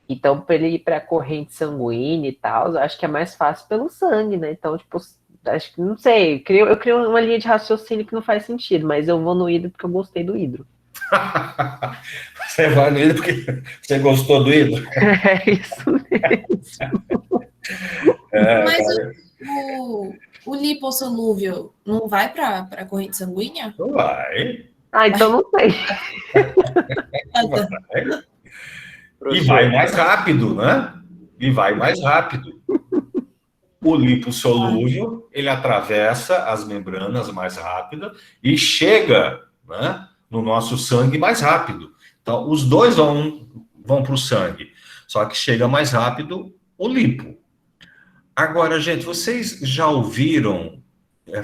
Então, para ele ir para a corrente sanguínea e tal, eu acho que é mais fácil pelo sangue, né? Então, tipo, acho que, não sei, eu crio uma linha de raciocínio que não faz sentido, mas eu vou no hidro porque eu gostei do hidro. Você vai no hidro porque você gostou do hidro? É isso mesmo. Mas o lipossolúvel não vai para a corrente sanguínea? Vai. Ah, então não sei. Vai. E vai mais rápido, né? E vai mais rápido. O lipossolúvel, ele atravessa as membranas mais rápido e chega, né, no nosso sangue mais rápido. Então, os dois vão para o sangue, só que chega mais rápido o lipo. Agora, gente, vocês já ouviram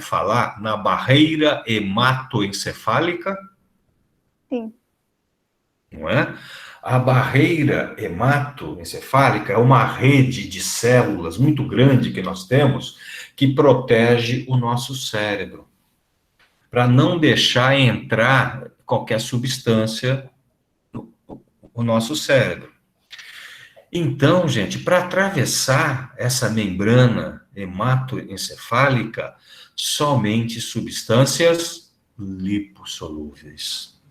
falar na barreira hematoencefálica? Sim. Não é? A barreira hematoencefálica é uma rede de células muito grande que nós temos que protege o nosso cérebro, para não deixar entrar qualquer substância no nosso cérebro. Então, gente, para atravessar essa membrana hematoencefálica, somente substâncias lipossolúveis.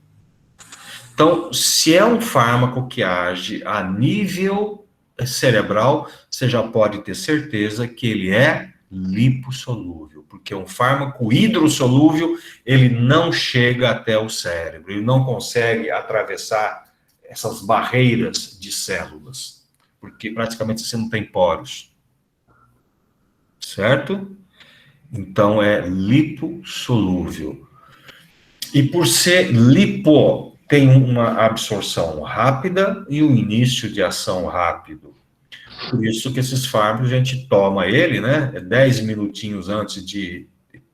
Então, se é um fármaco que age a nível cerebral, você já pode ter certeza que ele é lipossolúvel, porque um fármaco hidrossolúvel, ele não chega até o cérebro, ele não consegue atravessar essas barreiras de células, porque praticamente você não tem poros, certo? Então, é lipossolúvel. E por ser lipo, tem uma absorção rápida e um início de ação rápido. Por isso que esses fármacos, a gente toma ele, né, 10 minutinhos antes de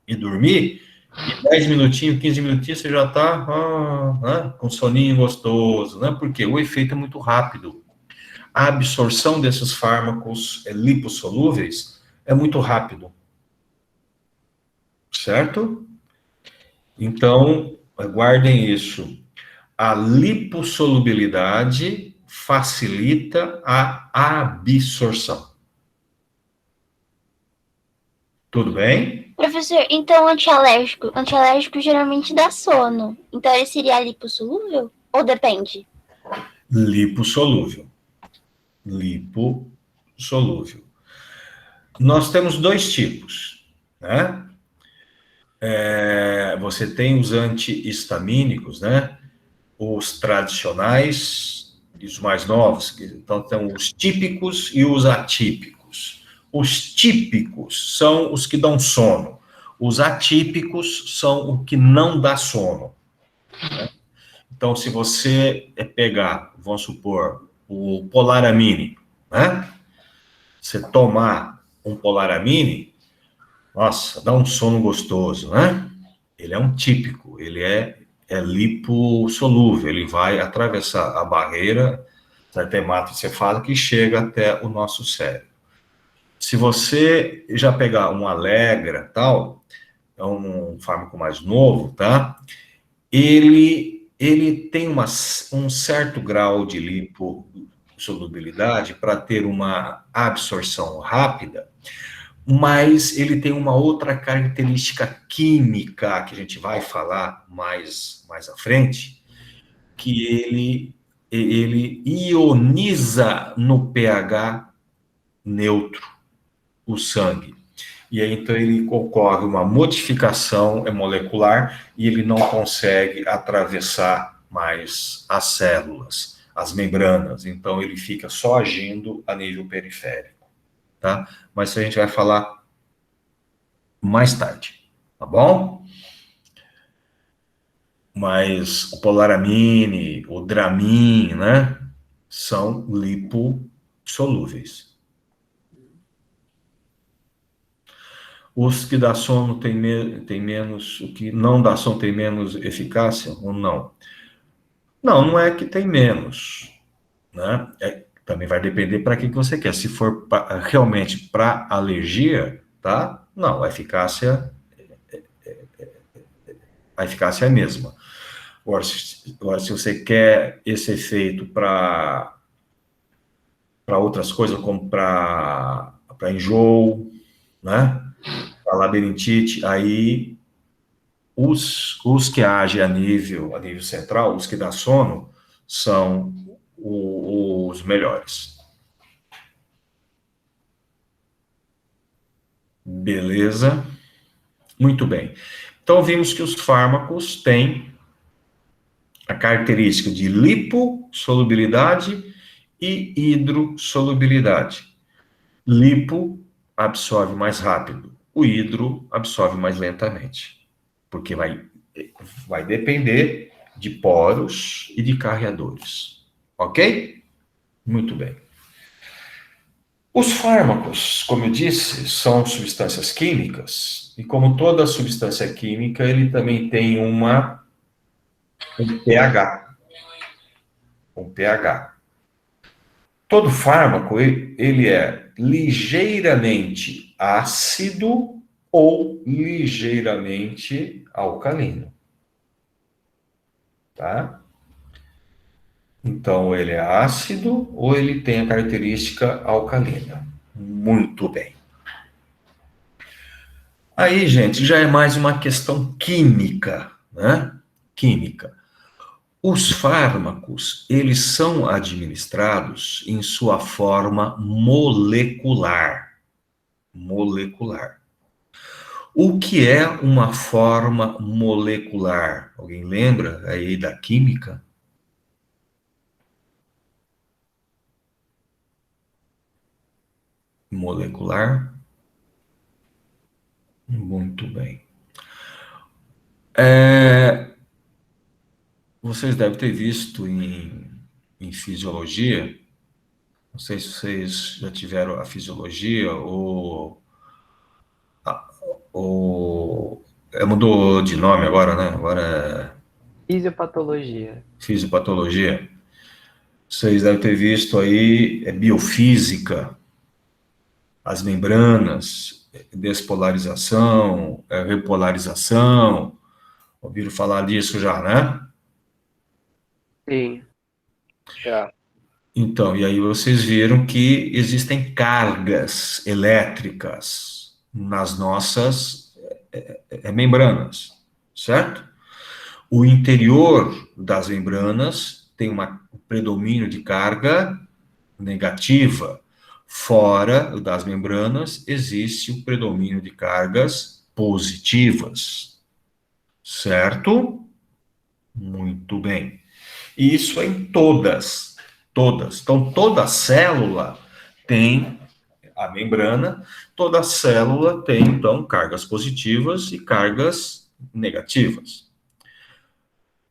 ir dormir, e 10 minutinhos, 15 minutinhos, você já está né, com soninho gostoso, né, porque o efeito é muito rápido. a absorção desses fármacos lipossolúveis é muito rápido. Certo? Então, guardem isso. A lipossolubilidade facilita a absorção. Tudo bem? Professor, então antialérgico. Antialérgico geralmente dá sono. Então ele seria lipossolúvel? Ou depende? Lipossolúvel. Lipossolúvel. Nós temos dois tipos, né? Você tem os antihistamínicos, né? Os tradicionais e os mais novos. Então, tem os típicos e os atípicos. Os típicos são os que dão sono. Os atípicos são o que não dá sono. Né? Então, se você pegar, vamos supor, o Polaramine, né? Você tomar um Polaramine, nossa, dá um sono gostoso, né? Ele é um típico, ele é lipossolúvel, ele vai atravessar a barreira da hematoencefálica e chega até o nosso cérebro. Se você já pegar um Allegra, tal, é um fármaco mais novo, tá? Ele tem um certo grau de lipossolubilidade para ter uma absorção rápida, mas ele tem uma outra característica química que a gente vai falar mais à frente, que ele ioniza no pH neutro o sangue. E aí, então, ele ocorre uma modificação molecular e ele não consegue atravessar mais as células, as membranas. Então, ele fica só agindo a nível periférico, tá? Mas isso a gente vai falar mais tarde, tá bom? Mas o Polaramine, o Dramin, né, são lipossolúveis. Os que dá sono tem menos, o que não dá sono tem menos eficácia ou não? Não é que tem menos, né? Também vai depender para que você quer. Se for realmente para alergia, tá? Não, a eficácia é a mesma. Agora, se você quer esse efeito para outras coisas, como para enjoo, né? Para labirintite, aí os que agem a nível central, os que dá sono, são os melhores. Beleza? Muito bem. Então, vimos que os fármacos têm a característica de lipossolubilidade e hidrossolubilidade. Lipo absorve mais rápido, o hidro absorve mais lentamente, porque vai depender de poros e de carreadores. Ok? Muito bem. Os fármacos, como eu disse, são substâncias químicas, e como toda substância química, ele também tem um pH. Um pH. Todo fármaco, ele é ligeiramente ácido ou ligeiramente alcalino. Tá? Então, ele é ácido ou ele tem a característica alcalina. Muito bem. Aí, gente, já é mais uma questão química, né? Química. Os fármacos, eles são administrados em sua forma molecular. Molecular. O que é uma forma molecular? Alguém lembra aí da química? Molecular? Muito bem. Vocês devem ter visto em fisiologia, não sei se vocês já tiveram a fisiologia mudou de nome agora, né? Agora é Fisiopatologia. fisiopatologia. Vocês devem ter visto aí, biofísica, as membranas, despolarização, repolarização. Ouviram falar disso já, né? Sim. Já. Então, e aí vocês viram que existem cargas elétricas nas nossas membranas, certo? O interior das membranas tem um predomínio de carga negativa. Fora das membranas existe o predomínio de cargas positivas, certo? Muito bem. E isso é em todas. Então, toda célula tem a membrana, toda célula tem, então, cargas positivas e cargas negativas.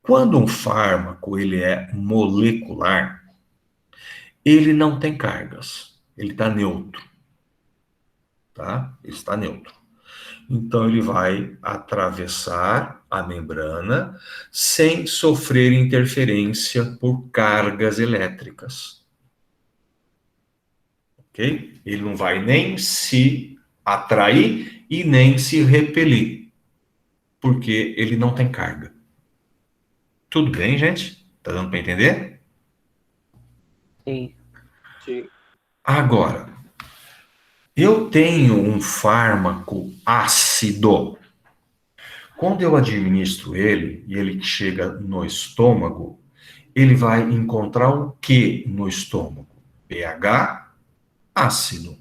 Quando um fármaco ele é molecular, ele não tem cargas, ele está neutro, tá? Ele está neutro. Então, ele vai atravessar a membrana sem sofrer interferência por cargas elétricas. Ok? Ele não vai nem se atrair e nem se repelir, porque ele não tem carga. Tudo bem, gente? Tá dando para entender? Sim. Sim. Agora, eu tenho um fármaco ácido. Quando eu administro ele, e ele chega no estômago, ele vai encontrar o que no estômago? pH ácido.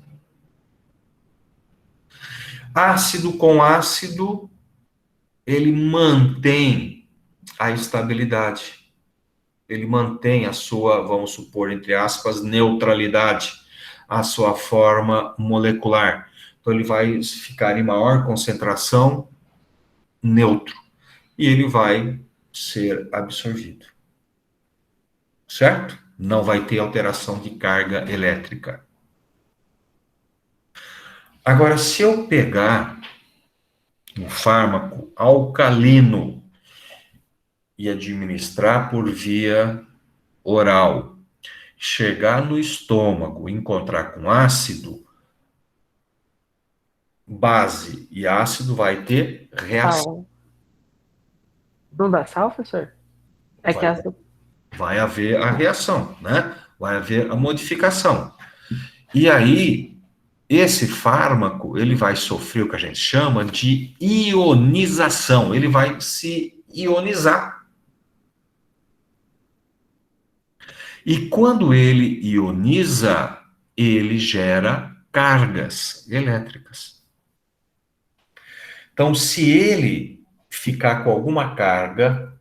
Ácido com ácido, ele mantém a estabilidade. Ele mantém a sua, vamos supor, entre aspas, neutralidade, a sua forma molecular. Então, ele vai ficar em maior concentração neutro. E ele vai ser absorvido. Certo? Não vai ter alteração de carga elétrica. Agora, se eu pegar um fármaco alcalino e administrar por via oral, chegar no estômago, encontrar com ácido, base e ácido vai ter reação. Sal. Não dá sal, professor? É que Vai haver a reação, né? Vai haver a modificação. E aí, esse fármaco, ele vai sofrer o que a gente chama de ionização. Ele vai se ionizar. E quando ele ioniza, ele gera cargas elétricas. Então, se ele ficar com alguma carga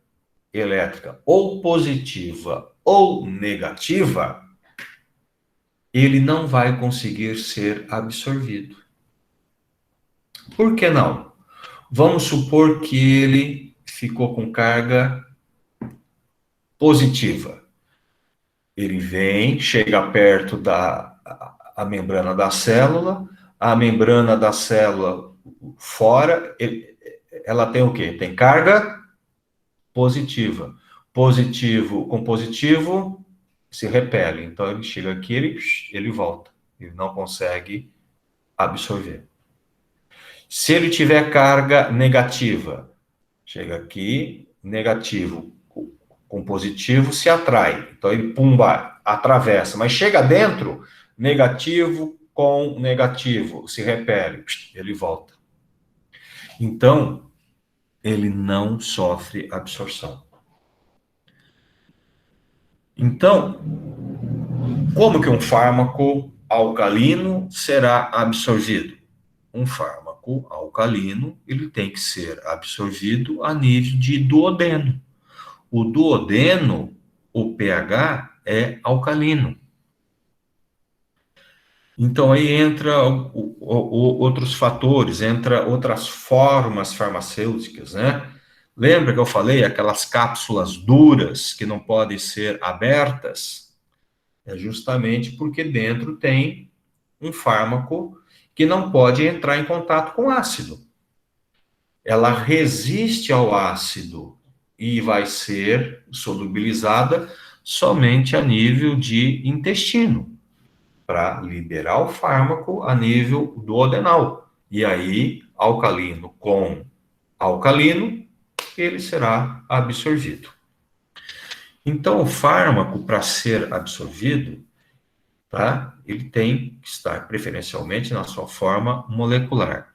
elétrica, ou positiva ou negativa, ele não vai conseguir ser absorvido. Por que não? Vamos supor que ele ficou com carga positiva. Ele vem, chega perto da membrana da célula, a membrana da célula fora, ela tem o quê? Tem carga positiva. Positivo com positivo se repele. Então, ele chega aqui, ele volta. Ele não consegue absorver. Se ele tiver carga negativa, chega aqui, negativo com positivo se atrai. Então, ele, pumba, atravessa. Mas chega dentro, negativo com negativo, se repele, ele volta. Então, ele não sofre absorção. Então, como que um fármaco alcalino será absorvido? Um fármaco alcalino, ele tem que ser absorvido a nível de duodeno. O duodeno, o pH, é alcalino. Então, aí entra outros fatores, entra outras formas farmacêuticas, né? Lembra que eu falei aquelas cápsulas duras que não podem ser abertas? É justamente porque dentro tem um fármaco que não pode entrar em contato com ácido. Ela resiste ao ácido e vai ser solubilizada somente a nível de intestino, para liberar o fármaco a nível do adenal. E aí, alcalino com alcalino, ele será absorvido. Então, o fármaco, para ser absorvido, tá? Ele tem que estar preferencialmente na sua forma molecular.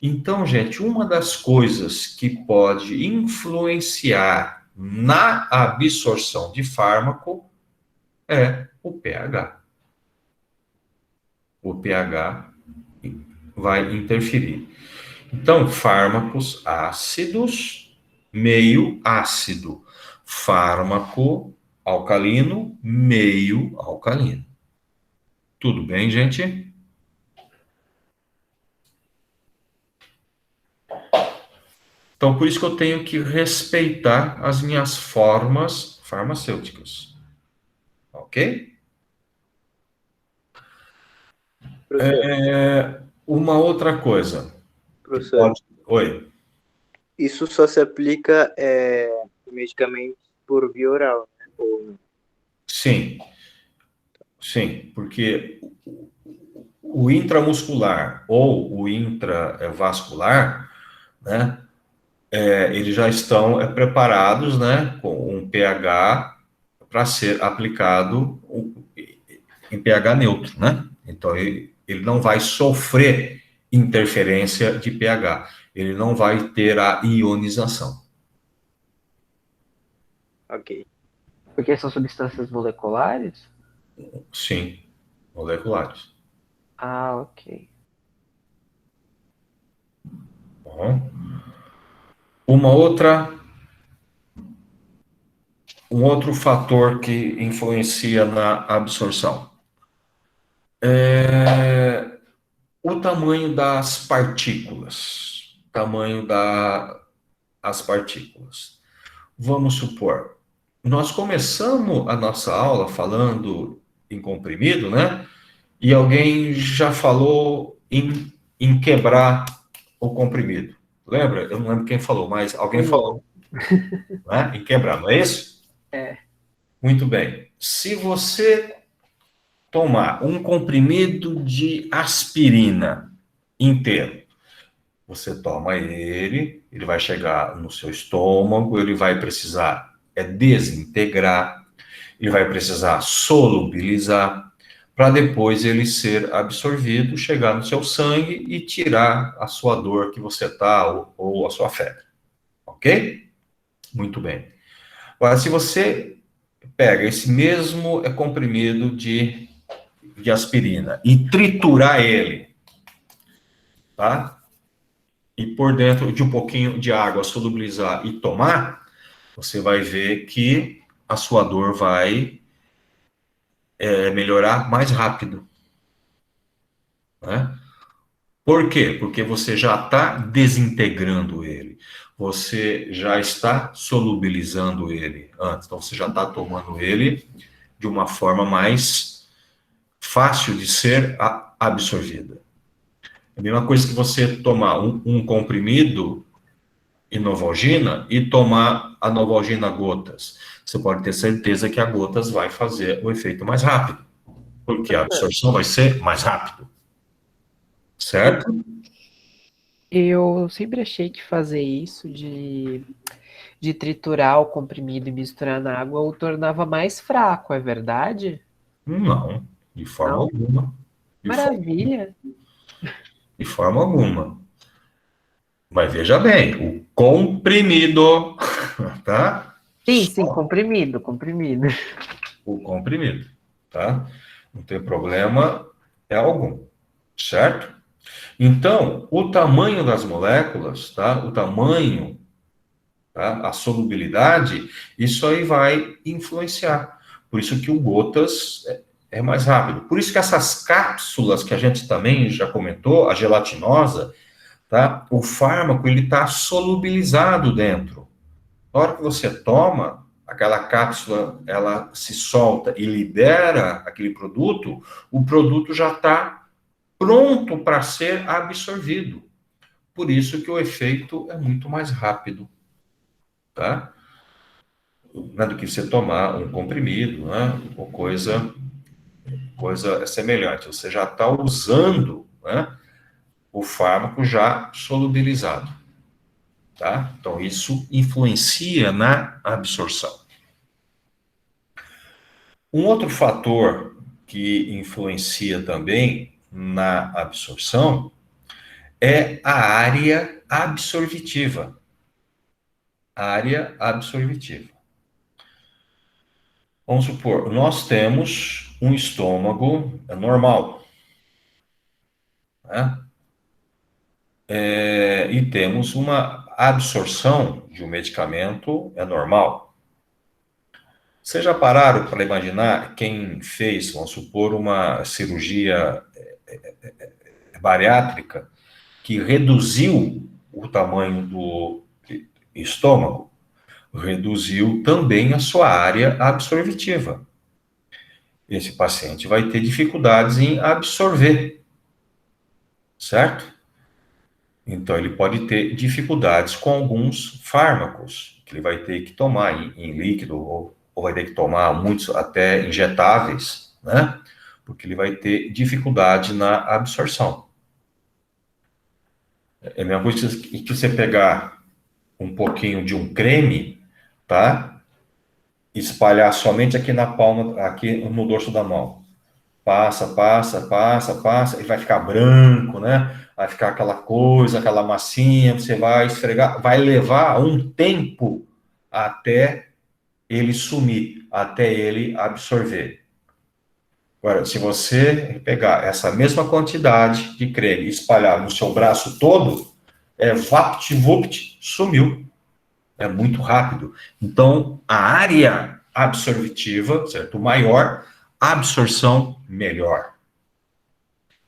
Então, gente, uma das coisas que pode influenciar na absorção de fármaco é o pH. O pH vai interferir. Então, fármacos ácidos, meio ácido. Fármaco alcalino, meio alcalino. Tudo bem, gente? Então, por isso que eu tenho que respeitar as minhas formas farmacêuticas. Ok? Professor, Uma outra coisa. professor, Oi. isso só se aplica medicamentos por via oral, né? Ou... Sim. Sim, porque o intramuscular ou o intravascular, né, eles já estão preparados, né, com um pH para ser aplicado em pH neutro, né? Então, ele não vai sofrer interferência de pH, ele não vai ter a ionização. Ok. Porque são substâncias moleculares? Sim, moleculares. Ah, ok. Bom. Uma outra Um outro fator que influencia na absorção é o tamanho das partículas. As partículas. Vamos supor, nós começamos a nossa aula falando em comprimido, né? E alguém já falou em quebrar o comprimido. Lembra? Eu não lembro quem falou, mas alguém falou, né? Em quebrar, não é isso? É. Muito bem. Se você tomar um comprimido de aspirina inteiro, você toma ele, ele vai chegar no seu estômago, ele vai precisar desintegrar, ele vai precisar solubilizar, para depois ele ser absorvido, chegar no seu sangue e tirar a sua dor que você está ou a sua febre. Ok? Muito bem. Agora, se você pega esse mesmo comprimido de aspirina e triturar ele, tá? E por dentro de um pouquinho de água solubilizar e tomar, você vai ver que a sua dor vai melhorar mais rápido, né? Por quê? Porque você já está desintegrando ele, você já está solubilizando ele antes, então você já está tomando ele de uma forma mais fácil de ser absorvida. É a mesma coisa que você tomar um comprimido e Novalgina e tomar a Novalgina gotas. Você pode ter certeza que a gotas vai fazer o efeito mais rápido, porque a absorção vai ser mais rápido. Certo? Eu sempre achei que fazer isso de triturar o comprimido e misturar na água o tornava mais fraco, é verdade? Não, de forma Não? alguma. Maravilha. De forma alguma. Mas veja bem, o comprimido, tá? Sim, comprimido. O comprimido, tá? Não tem problema algum, certo? Então, o tamanho das moléculas, tá? O tamanho, tá? A solubilidade, isso aí vai influenciar. Por isso que o gotas é mais rápido. Por isso que essas cápsulas que a gente também já comentou, a gelatinosa, tá? O fármaco, ele está solubilizado dentro. Na hora que você toma, aquela cápsula, ela se solta e libera aquele produto, o produto já está pronto para ser absorvido. Por isso que o efeito é muito mais rápido, tá? né, do que você tomar um comprimido, né, ou coisa semelhante. Você já está usando, né, o fármaco já solubilizado, tá? Então, isso influencia na absorção. Um outro fator que influencia também na absorção é a área absorvitiva. Área absorvitiva. Vamos supor, nós temos um estômago normal, né? E temos uma absorção de um medicamento normal. Vocês já pararam para imaginar quem fez, vamos supor, uma cirurgia bariátrica que reduziu o tamanho do estômago, reduziu também a sua área absorvitiva. Esse paciente vai ter dificuldades em absorver, certo? Então, ele pode ter dificuldades com alguns fármacos, que ele vai ter que tomar em líquido, ou vai ter que tomar muitos até injetáveis, né? Porque ele vai ter dificuldade na absorção. É a mesma coisa que você pegar um pouquinho de um creme, tá? Espalhar somente aqui na palma, aqui no dorso da mão. Passa, e vai ficar branco, né? Vai ficar aquela coisa, aquela massinha, você vai esfregar, vai levar um tempo até ele sumir, até ele absorver. Agora, se você pegar essa mesma quantidade de creme e espalhar no seu braço todo, vapt-vupt, sumiu. É muito rápido. Então, a área absorvitiva, certo? Maior, absorção melhor.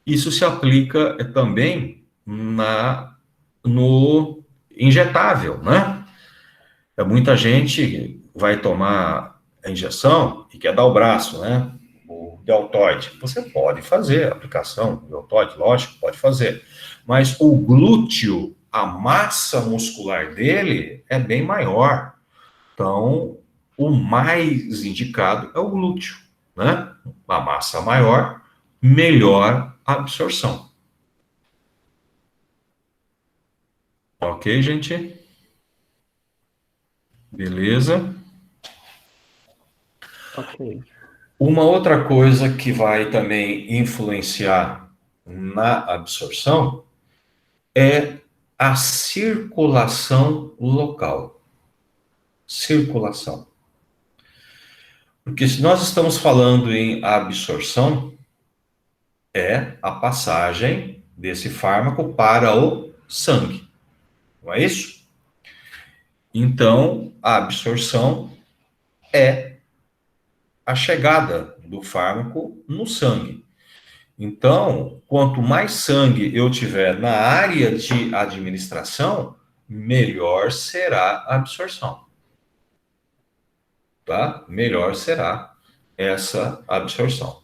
Isso se aplica também no injetável, né? Muita gente vai tomar a injeção e quer dar o braço, né? O deltoide. Você pode fazer a aplicação do deltoide, lógico, pode fazer. Mas o glúteo, a massa muscular dele é bem maior. Então, o mais indicado é o glúteo, né? A massa maior, melhor absorção. Ok, gente? Beleza? Ok. Uma outra coisa que vai também influenciar na absorção é a circulação local. Circulação. Porque se nós estamos falando em absorção, é a passagem desse fármaco para o sangue. Não é isso? Então, a absorção é a chegada do fármaco no sangue. Então, quanto mais sangue eu tiver na área de administração, melhor será a absorção. Tá? Melhor será essa absorção.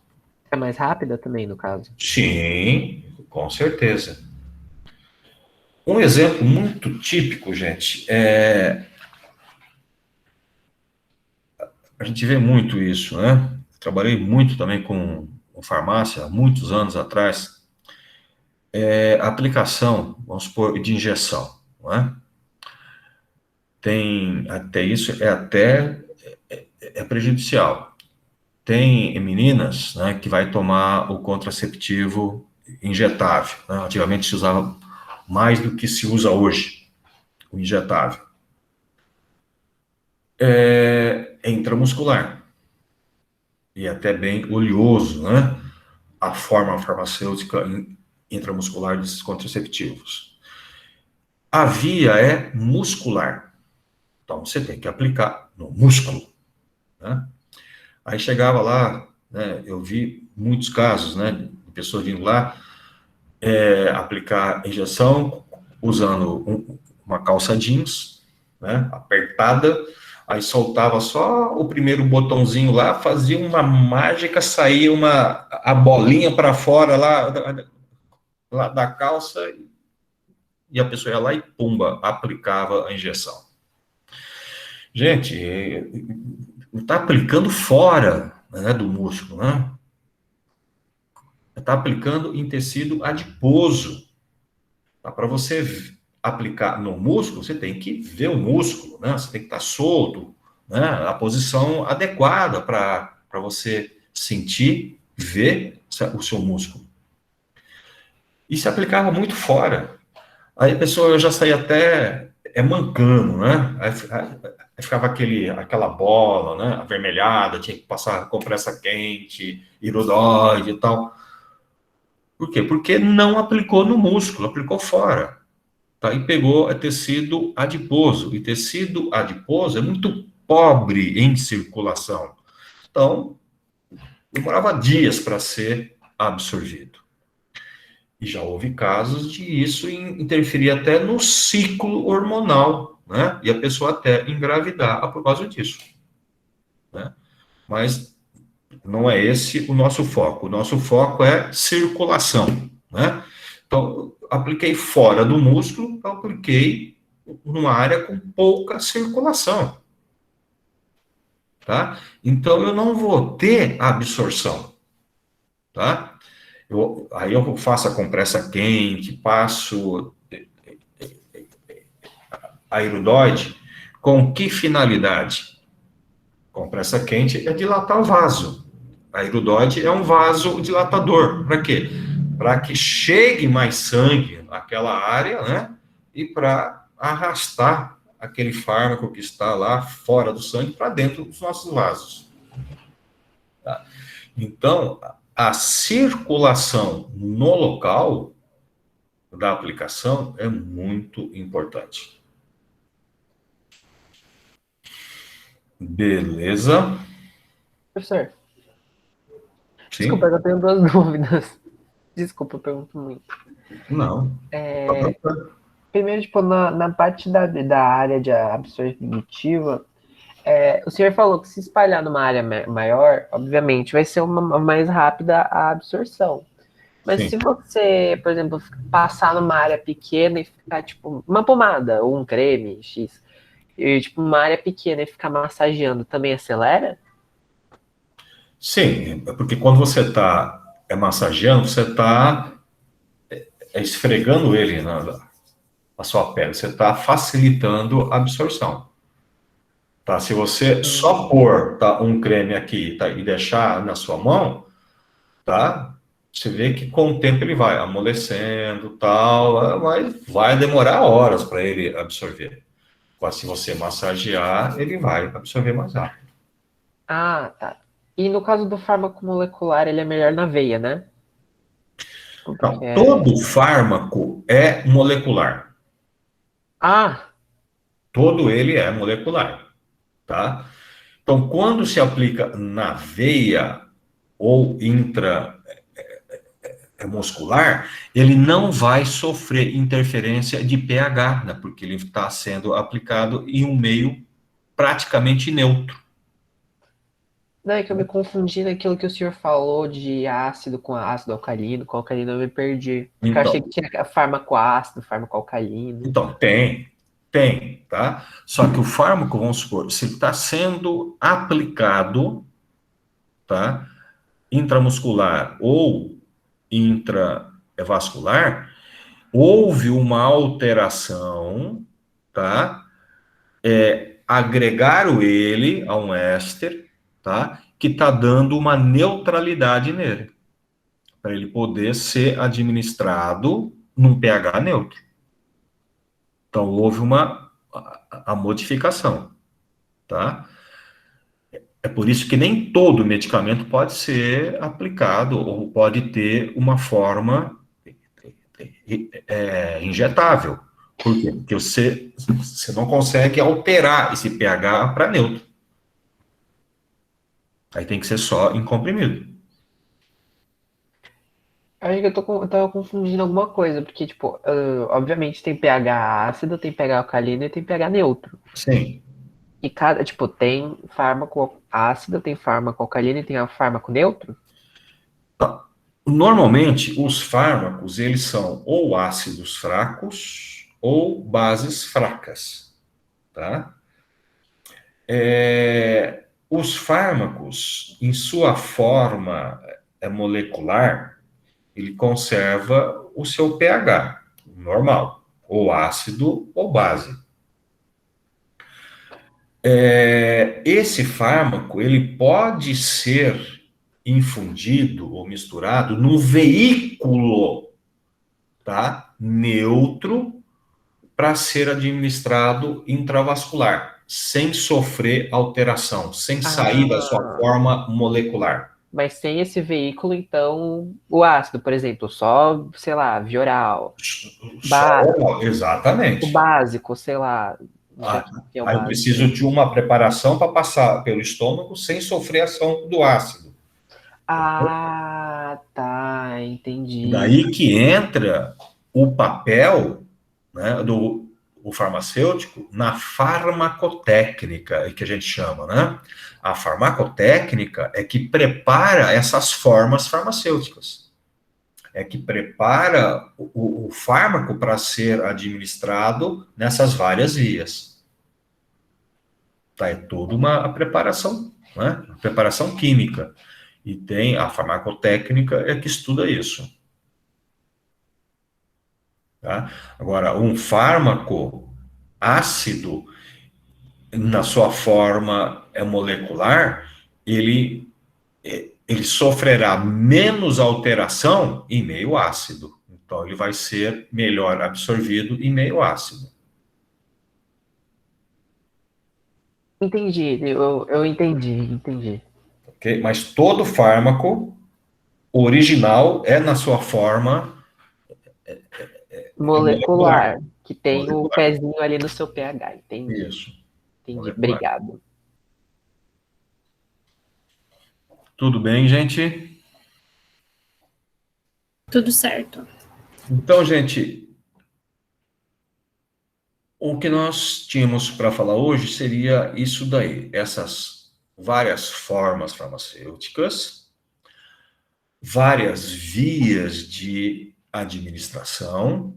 É mais rápida também, no caso? Sim, com certeza. Um exemplo muito típico, gente, a gente vê muito isso, né? Trabalhei muito também com farmácia, há muitos anos atrás. A aplicação, vamos supor, de injeção, não é? Tem até isso, é prejudicial. Tem meninas, né, que vai tomar o contraceptivo injetável, né? Antigamente se usava mais do que se usa hoje, o injetável. É intramuscular. E até bem oleoso, né? A forma farmacêutica intramuscular desses contraceptivos. A via é muscular. Então, você tem que aplicar no músculo, né? Aí chegava lá, né, eu vi muitos casos, né, de pessoas vindo lá aplicar injeção usando uma calça jeans, né, apertada, aí soltava só o primeiro botãozinho lá, fazia uma mágica, saía a bolinha para fora lá da calça, e a pessoa ia lá e pumba, aplicava a injeção. Gente, está aplicando fora, né, do músculo, né? Está aplicando em tecido adiposo. Tá? Para você aplicar no músculo, você tem que ver o músculo, né? Você tem que estar solto, né? A posição adequada para você sentir, ver o seu músculo. E se aplicava muito fora. Aí a pessoa já saía até mancando, né? Aí ficava aquela bola, né? Avermelhada, tinha que passar compressa quente, iridoide e tal. Por quê? Porque não aplicou no músculo, aplicou fora. Tá? E pegou tecido adiposo. E tecido adiposo é muito pobre em circulação. Então, demorava dias para ser absorvido. E já houve casos de isso interferir até no ciclo hormonal, né? E a pessoa até engravidar por causa disso. Né? Mas não é esse o nosso foco. O nosso foco é circulação, né? Então, apliquei fora do músculo, apliquei numa área com pouca circulação, tá? Então, eu não vou ter absorção, tá? Aí eu faço a compressa quente, passo a iridoide, com que finalidade? Compressa quente é dilatar o vaso. A iridoide é um vasodilatador. Para quê? Para que chegue mais sangue naquela área, né? E para arrastar aquele fármaco que está lá fora do sangue para dentro dos nossos vasos. Tá? Então, a circulação no local da aplicação é muito importante. Beleza? Professor, Sim? desculpa, eu tenho duas dúvidas. Desculpa, eu pergunto muito. Não. Primeiro, tipo, na parte da área de absortiva, o senhor falou que se espalhar numa área maior, obviamente, vai ser uma mais rápida a absorção. Mas Sim. se você, por exemplo, passar numa área pequena e ficar, tipo, uma pomada ou um creme X, e, tipo, uma área pequena e ficar massageando, também acelera? Sim, porque quando você está massageando, você está esfregando ele na sua pele, você está facilitando a absorção. Tá? Se você só pôr um creme aqui e deixar na sua mão, tá? Você vê que com o tempo ele vai amolecendo, tal, mas vai demorar horas para ele absorver. Mas se você massagear, ele vai absorver mais rápido. Ah, tá. E no caso do fármaco molecular, ele é melhor na veia, né? Não, todo fármaco é molecular. Ah! Todo ele é molecular, tá? Então, quando se aplica na veia ou intramuscular, ele não vai sofrer interferência de pH, né? Porque ele está sendo aplicado em um meio praticamente neutro. Não, é que eu me confundi naquilo que o senhor falou de ácido com ácido alcalino, com alcalino eu me perdi. Porque eu achei que tinha fármaco ácido, fármaco alcalino. Então, tem, tá? Só que o fármaco, vamos supor, se está sendo aplicado, tá? Intramuscular ou intravascular, houve uma alteração, tá? Agregaram ele a um éster, tá? Que está dando uma neutralidade nele, para ele poder ser administrado num pH neutro. Então, houve a modificação, tá? É por isso que nem todo medicamento pode ser aplicado ou pode ter uma forma injetável. Por quê? Porque você não consegue alterar esse pH para neutro. Aí tem que ser só em comprimido. Acho que eu tava confundindo alguma coisa, porque, tipo, obviamente tem pH ácido, tem pH alcalino e tem pH neutro. Sim. E cada, tipo, tem fármaco ácido, tem fármaco alcalino e tem fármaco neutro? Normalmente, os fármacos, eles são ou ácidos fracos ou bases fracas, tá? Os fármacos, em sua forma molecular, ele conserva o seu pH normal, ou ácido ou base. Esse fármaco, ele pode ser infundido ou misturado num veículo, tá, neutro, para ser administrado intravascular, sem sofrer alteração, sem sair da sua forma molecular. Mas sem esse veículo, então, o ácido, por exemplo, só, sei lá, via oral. Exatamente. O básico, sei lá. Aí eu preciso de uma preparação para passar pelo estômago sem sofrer a ação do ácido. Ah, tá, entendi. Daí que entra o papel, né, do farmacêutico na farmacotécnica, que a gente chama, né? A farmacotécnica é que prepara essas formas farmacêuticas. É que prepara o fármaco para ser administrado nessas várias vias. Tá, é toda uma preparação, né? Preparação química. E tem a farmacotécnica que estuda isso. Tá? Agora, um fármaco ácido, na sua forma molecular, ele sofrerá menos alteração em meio ácido. Então, ele vai ser melhor absorvido em meio ácido. Entendi, eu entendi. Okay? Mas todo fármaco original é na sua forma molecular, que tem o pezinho ali no seu pH, entendi. Isso. Entendi, Molecular. obrigado. Tudo bem, gente? Tudo certo. Então, gente, o que nós tínhamos para falar hoje seria isso daí, essas várias formas farmacêuticas, várias vias de administração,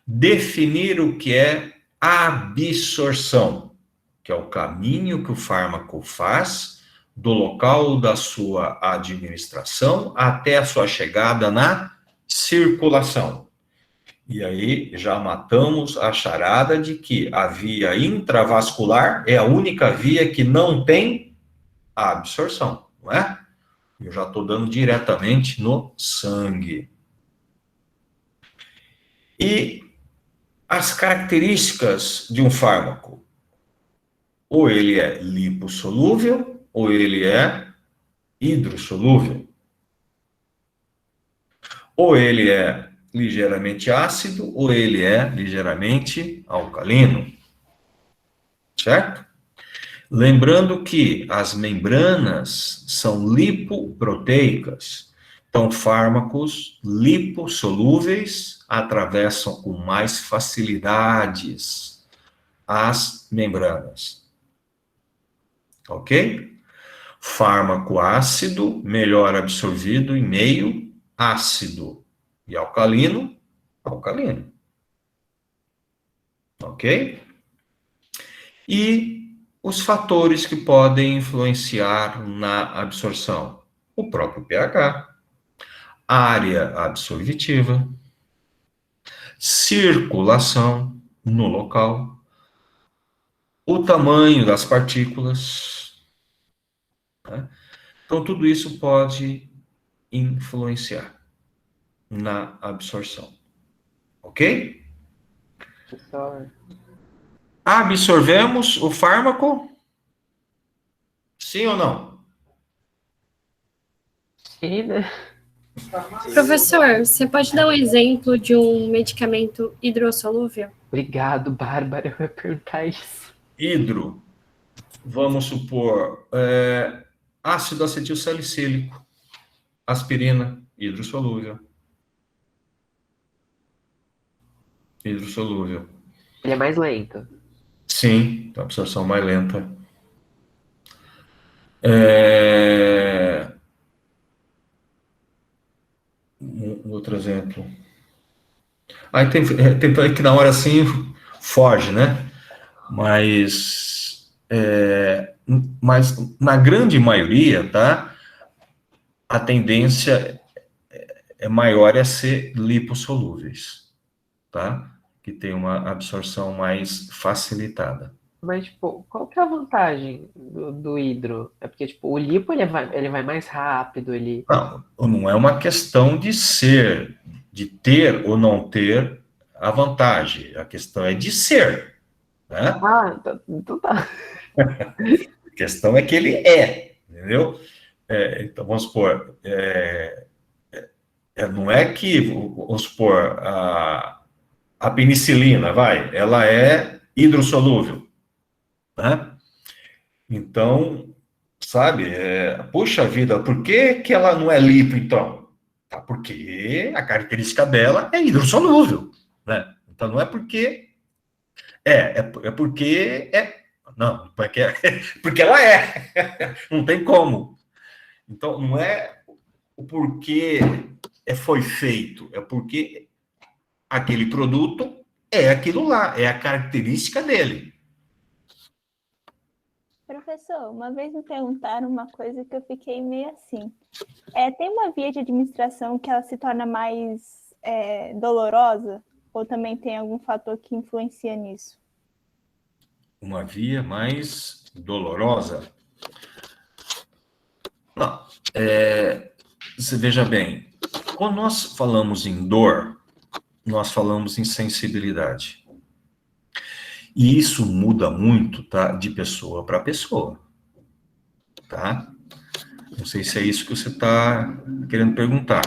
definir o que é absorção, que é o caminho que o fármaco faz do local da sua administração até a sua chegada na circulação. E aí já matamos a charada de que a via intravascular é a única via que não tem absorção, não é? Eu já estou dando diretamente no sangue. E as características de um fármaco? Ou ele é lipossolúvel, ou ele é hidrossolúvel. Ou ele é ligeiramente ácido, ou ele é ligeiramente alcalino. Certo? Lembrando que as membranas são lipoproteicas. Então, fármacos lipossolúveis atravessam com mais facilidades as membranas. Ok? Fármaco ácido, melhor absorvido em meio ácido. E alcalino, alcalino. Ok? E os fatores que podem influenciar na absorção. O próprio pH, área absorvitiva, circulação no local, o tamanho das partículas. Né? Então, tudo isso pode influenciar na absorção. Ok? Absorvemos o fármaco? Sim ou não? Sim, né? Professor, você pode dar um exemplo de um medicamento hidrossolúvel? Obrigado, Bárbara, eu ia perguntar isso. Hidro, vamos supor, ácido acetil salicílico, aspirina, hidrossolúvel. Hidrossolúvel. Ele é mais lento. Sim, a absorção mais lenta. Um outro exemplo. Aí tem que na hora assim foge, né? Mas Mas na grande maioria, tá? A tendência é maior a ser lipossolúveis, tá? Que tem uma absorção mais facilitada. Mas, tipo, qual que é a vantagem do hidro? É porque, tipo, o lipo, ele vai mais rápido, ele... Não é uma questão de ter ou não ter a vantagem. A questão é de ser, né? Então tá. A questão é que ele é, entendeu? Então, vamos supor, não é que, vamos supor, a penicilina, ela é hidrossolúvel, né? Então, sabe, puxa vida, por que ela não é lipo, então? Porque a característica dela é hidrossolúvel, né? Então, não é porque porque não, porque ela é, não tem como. Então, não é o porquê foi feito, é porque aquele produto é aquilo lá, é a característica dele. Professor, uma vez me perguntaram uma coisa que eu fiquei meio assim. Tem uma via de administração que ela se torna mais dolorosa? Ou também tem algum fator que influencia nisso? Uma via mais dolorosa? Não. Você veja bem, quando nós falamos em dor, nós falamos em sensibilidade. E isso muda muito, tá? De pessoa para pessoa. Tá? Não sei se é isso que você está querendo perguntar.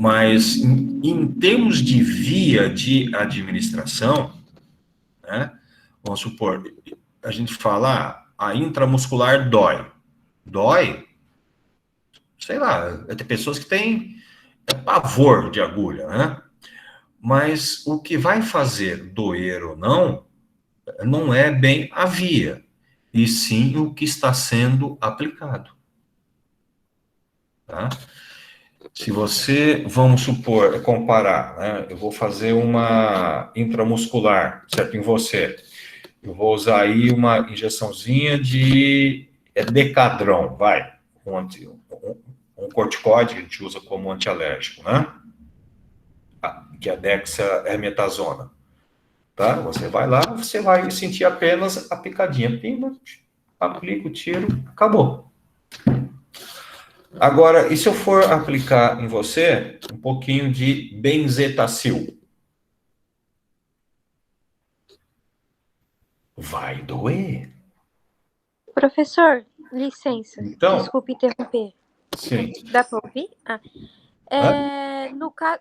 Mas, em termos de via de administração, né? Vamos supor, a gente fala, a intramuscular dói. Dói, sei lá, tem pessoas que têm pavor de agulha, né? Mas o que vai fazer doer ou não é bem a via, e sim o que está sendo aplicado. Tá? Se você, vamos supor, comparar, né? Eu vou fazer uma intramuscular, certo? Em você. Eu vou usar aí uma injeçãozinha de Decadron, um corticóide que a gente usa como antialérgico, né? Que é a dexametasona. Tá? Você vai lá, você vai sentir apenas a picadinha. Pima, aplica o tiro, acabou. Agora, e se eu for aplicar em você um pouquinho de benzetacil? Vai doer. Professor, licença. Então, Desculpe interromper. Sim. Dá para ouvir? No caso...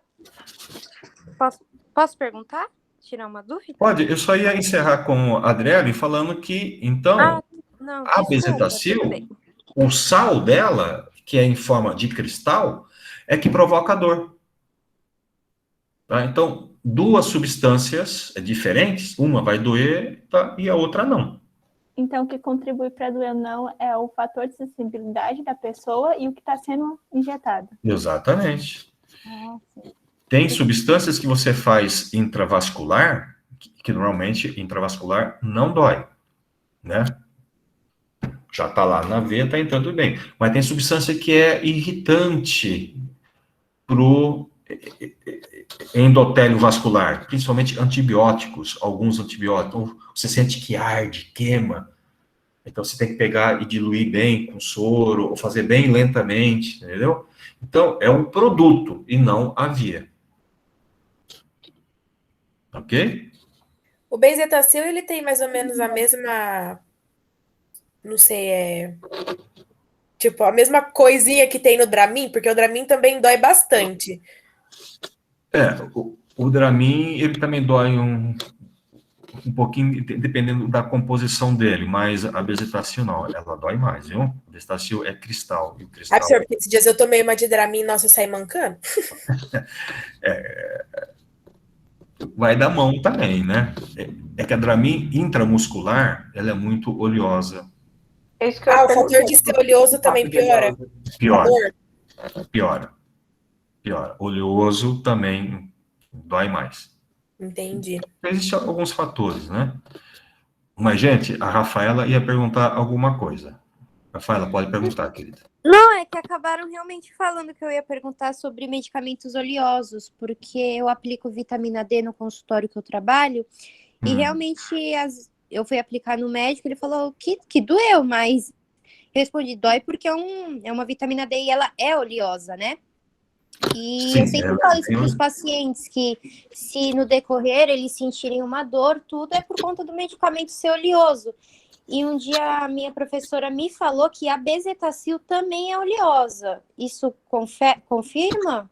Posso perguntar? Tirar uma dúvida? Pode, eu só ia encerrar com a Adriele falando que, então, a benzetacil, o sal dela, que é em forma de cristal, é que provoca dor. Tá? Então, duas substâncias diferentes, uma vai doer, tá? E a outra não. Então, o que contribui para doer ou não é o fator de sensibilidade da pessoa e o que está sendo injetado. Exatamente. Sim. Tem substâncias que você faz intravascular, que normalmente intravascular não dói, né? Já está lá na veia, está entrando bem. Mas tem substância que é irritante para o endotélio vascular, principalmente antibióticos, alguns antibióticos. Você sente que arde, queima. Então, você tem que pegar e diluir bem com soro, ou fazer bem lentamente, entendeu? Então, é um produto e não a via. Ok? O benzetacil, ele tem mais ou menos a mesma... Não sei, tipo, a mesma coisinha que tem no Dramin, porque o Dramin também dói bastante. O Dramin, ele também dói um pouquinho, dependendo da composição dele, mas a benzetacil não, ela dói mais, viu? A benzetacil é cristal. E o cristal... Senhor, porque esses dias eu tomei uma de Dramin, nossa, eu saí mancando. Vai dar mão também, né? É que a Dramin intramuscular, ela é muito oleosa. O fator de ser oleoso também piora? Piora. Oleoso também dói mais. Entendi. Existem alguns fatores, né? Mas, gente, a Rafaela ia perguntar alguma coisa. Rafaela, pode perguntar, querida. Não, é que acabaram realmente falando que eu ia perguntar sobre medicamentos oleosos, porque eu aplico vitamina D no consultório que eu trabalho, e realmente eu fui aplicar no médico, ele falou que doeu, mas eu respondi, dói porque é uma vitamina D e ela é oleosa, né? E Sim, eu sempre falo isso para os pacientes, que se no decorrer eles sentirem uma dor, tudo é por conta do medicamento ser oleoso. E um dia a minha professora me falou que a bezetacil também é oleosa. Isso confirma?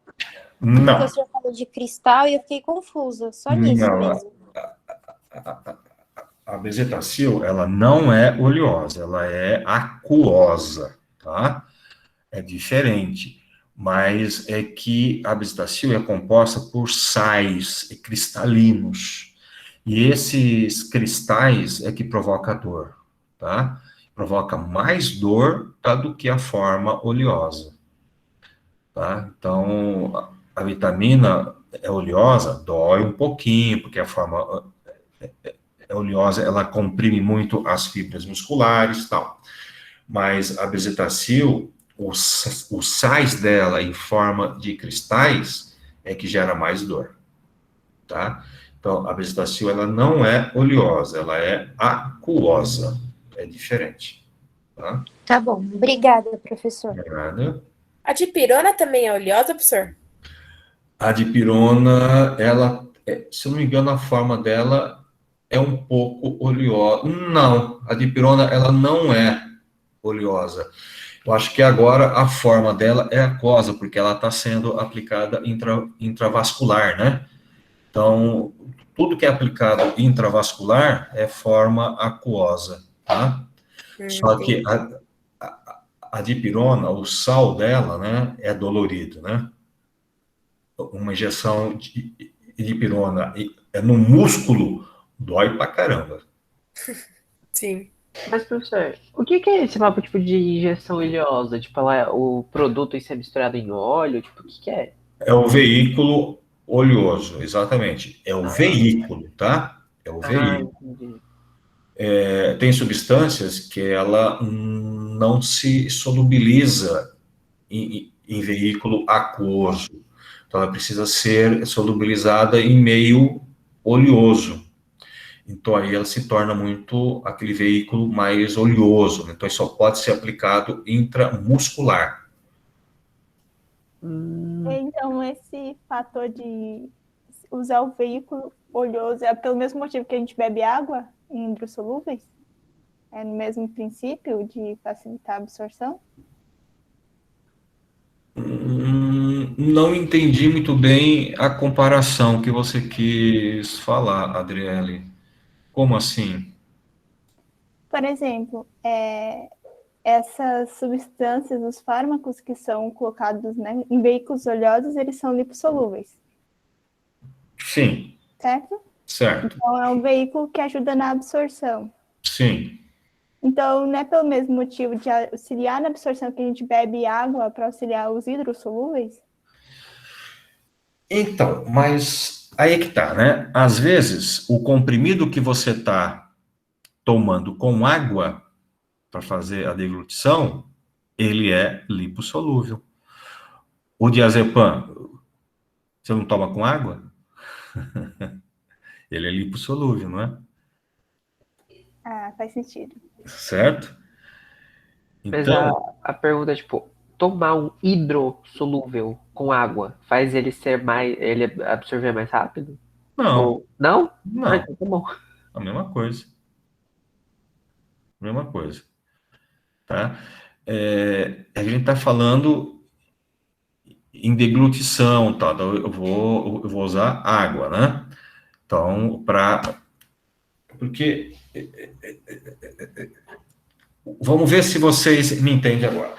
Não. Porque o senhor falou de cristal e eu fiquei confusa. Só nisso Não, mesmo. a bezetacil, ela não é oleosa, ela é aquosa, tá? É diferente. Mas é que a bezetacil é composta por sais cristalinos. E esses cristais é que provoca dor, tá? Provoca mais dor, tá, do que a forma oleosa, tá? Então, a vitamina é oleosa, dói um pouquinho, porque a forma oleosa, ela comprime muito as fibras musculares e tal. Mas a bezetacil, os sais dela em forma de cristais é que gera mais dor, tá? Então, a bezetacil, ela não é oleosa, ela é aquosa, é diferente, tá? Tá bom, obrigada, professor. Obrigado. A dipirona também é oleosa, professor? A dipirona, ela, se eu não me engano, a forma dela é um pouco oleosa. Não, a dipirona, ela não é oleosa. Eu acho que agora a forma dela é aquosa, porque ela está sendo aplicada intravascular, né? Então, tudo que é aplicado intravascular é forma aquosa, tá? Só que a dipirona, o sal dela, né, é dolorido, né? Uma injeção de dipirona no músculo dói pra caramba. Sim. Mas, professor, o que é esse papo tipo de injeção oleosa? Tipo, o produto ser misturado em óleo? Tipo, o que é? É o veículo oleoso, exatamente. É o veículo, tá? É o veículo. Tem substâncias que ela não se solubiliza em veículo aquoso. Então, ela precisa ser solubilizada em meio oleoso. Então, aí ela se torna muito aquele veículo mais oleoso. Então, isso só pode ser aplicado intramuscular. Então, esse fator de usar o veículo oleoso é pelo mesmo motivo que a gente bebe água em hidrossolúveis? É no mesmo princípio de facilitar a absorção? Não entendi muito bem a comparação que você quis falar, Adriele. Como assim? Por exemplo, essas substâncias, os fármacos que são colocados, né, em veículos oleosos, eles são lipossolúveis. Sim. Certo? Certo. Então, é um veículo que ajuda na absorção. Sim. Então, não é pelo mesmo motivo de auxiliar na absorção que a gente bebe água para auxiliar os hidrossolúveis? Então, mas aí que tá, né? Às vezes, o comprimido que você está tomando com água para fazer a deglutição, ele é lipossolúvel. O diazepam, você não toma com água? Ele é lipossolúvel, não é? Ah, faz sentido. Certo? Mas Então, a pergunta é, tipo, tomar um hidrossolúvel com água faz ele absorver mais rápido? não. Ou, não? Não. Ah, então tá bom. A mesma coisa. Mesma coisa. Tá? A gente está falando em deglutição, tá? Então, eu vou usar água, né? Então, porque vamos ver se vocês me entendem agora.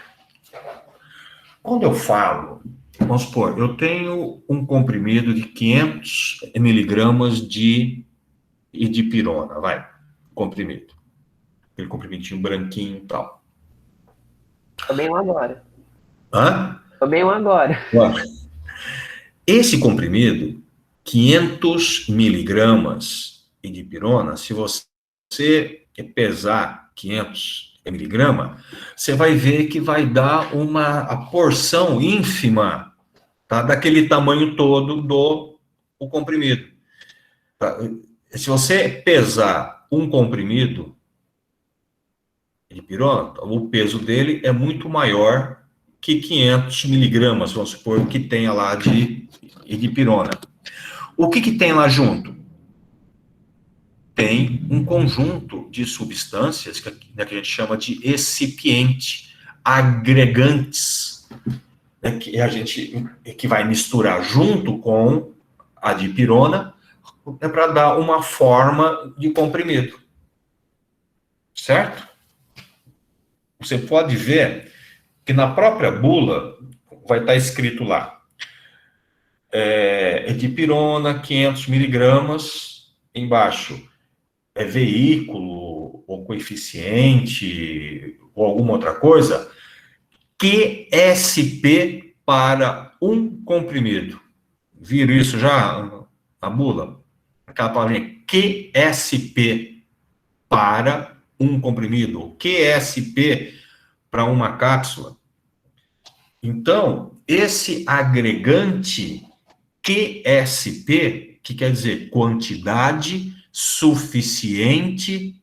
Quando eu falo, vamos supor, eu tenho um comprimido de 500 miligramas de dipirona, comprimido. Aquele comprimidinho branquinho e tal. Tomei um agora. Hã? Tomei um agora. Esse comprimido, 500 miligramas de dipirona, se você você pesar 500 miligramas, você vai ver que vai dar a porção ínfima, tá, daquele tamanho todo do comprimido. Tá? Se você pesar um comprimido de pirona, o peso dele é muito maior que 500 miligramas, vamos supor, que tenha lá de pirona. O que tem lá junto? Tem um conjunto de substâncias que a gente chama de excipiente, agregantes, né, que vai misturar junto com a dipirona, para dar uma forma de comprimido. Certo? Você pode ver que na própria bula vai estar escrito lá, dipirona, 500 miligramas, embaixo, veículo, ou coeficiente, ou alguma outra coisa, QSP para um comprimido. Viram isso já, a bula? Aquela palavrinha QSP para um comprimido, QSP para uma cápsula. Então, esse agregante QSP, que quer dizer quantidade suficiente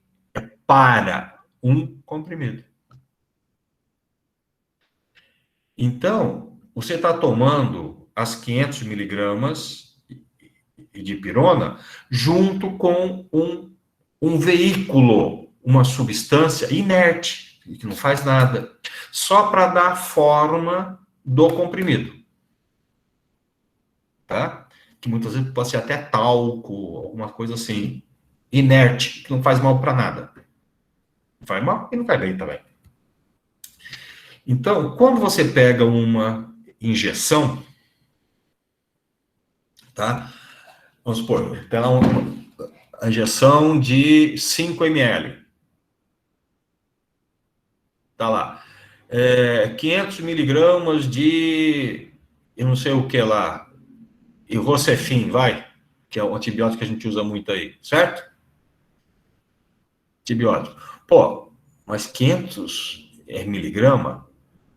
para um comprimido. Então, você está tomando as 500 miligramas de pirona junto com um veículo, uma substância inerte, que não faz nada, só para dar forma do comprimido. Tá? Que muitas vezes pode ser até talco, alguma coisa assim, inerte, que não faz mal para nada. Não faz mal e não faz bem também. Então, quando você pega uma injeção, tá? Vamos supor, então, a injeção de 5 ml. Tá lá. 500 miligramas de, eu não sei o que lá, Irocefin, que é o antibiótico que a gente usa muito aí, certo? Antibiótico. Pô, mas 500 miligramas,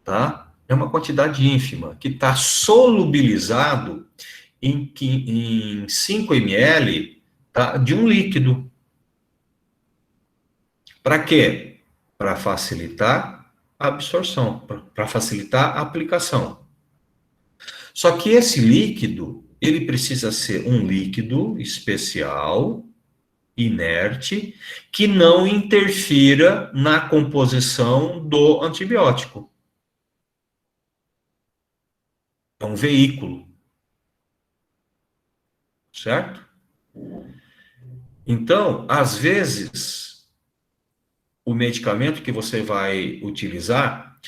tá? É uma quantidade ínfima, que está solubilizado em 5 ml, tá, de um líquido. Para quê? Para facilitar a absorção, para facilitar a aplicação. Só que esse líquido, ele precisa ser um líquido especial, inerte, que não interfira na composição do antibiótico. É um veículo. Certo? Então, às vezes, o medicamento que você vai utilizar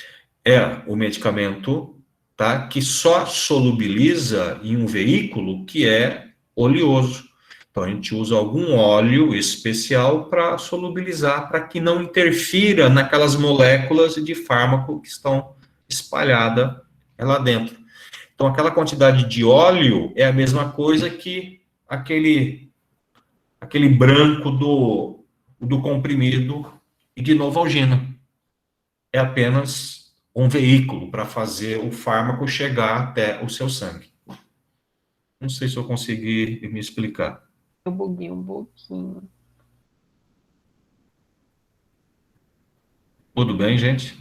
é o medicamento, tá, que só solubiliza em um veículo que é oleoso. Então, a gente usa algum óleo especial para solubilizar, para que não interfira naquelas moléculas de fármaco que estão espalhadas lá dentro. Então, aquela quantidade de óleo é a mesma coisa que aquele branco do comprimido de Novalgina. É apenas um veículo para fazer o fármaco chegar até o seu sangue. Não sei se eu consegui me explicar. Eu buguei um pouquinho. Tudo bem, gente?